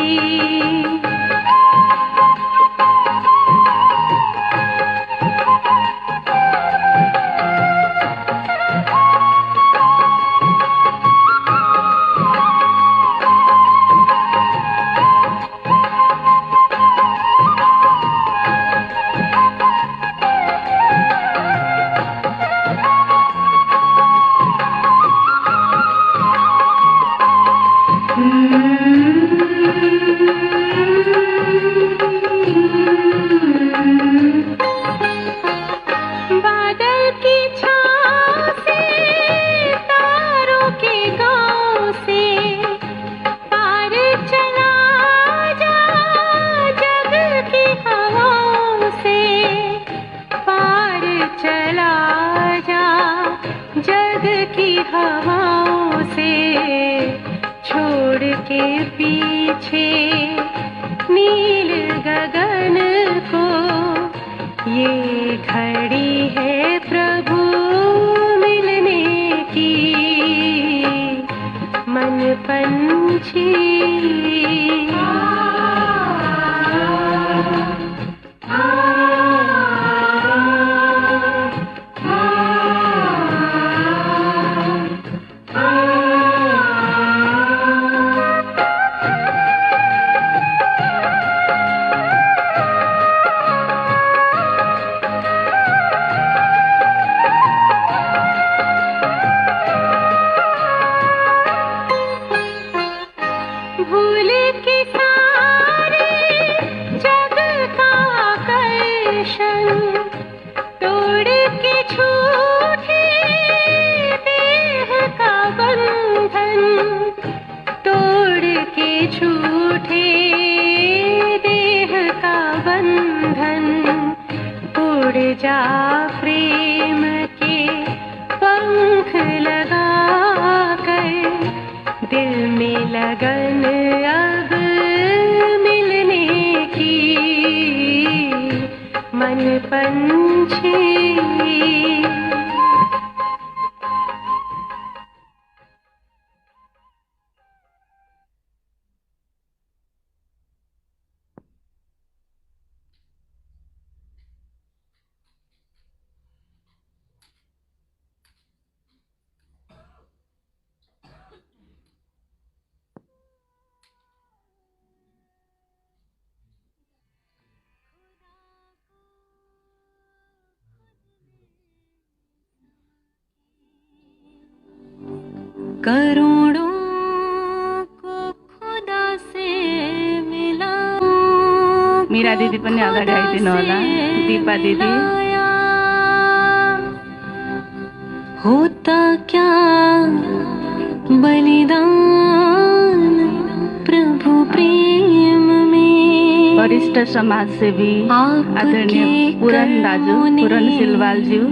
बादल की छाँव से, तारों के गाँव से, पार चला जा जग की हवाओं से, पार चला जा जग की हवाओं से, छोड़ के पीछे नील गगन को, ये घड़ी है प्रभु मिलने की। मन पंछी भूल के सारे जग का आकर्षण, तोड़ के छूटे देह का बंधन, तोड़ के छूटे देह का बंधन, उड़ जा प्रेम के पंख लगा कर, दिल में लगन अब मिलने की। मन पंछी करोड़ों को खुदा से मिला। मीरा दिदी पनि अगाडि आइदिनु होला, दीपा दिदी। होता क्या बलिदान प्रभु प्रेम में, वरिष्ठ समाजसेवी आदरणीय पुरन दाजु, पुरन सिलवालज्यू,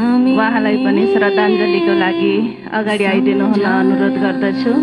उहाँलाई पनि श्रद्धाञ्जलीको लागि अगाडि आइदिनु हुन अनुरोध गर्दछु।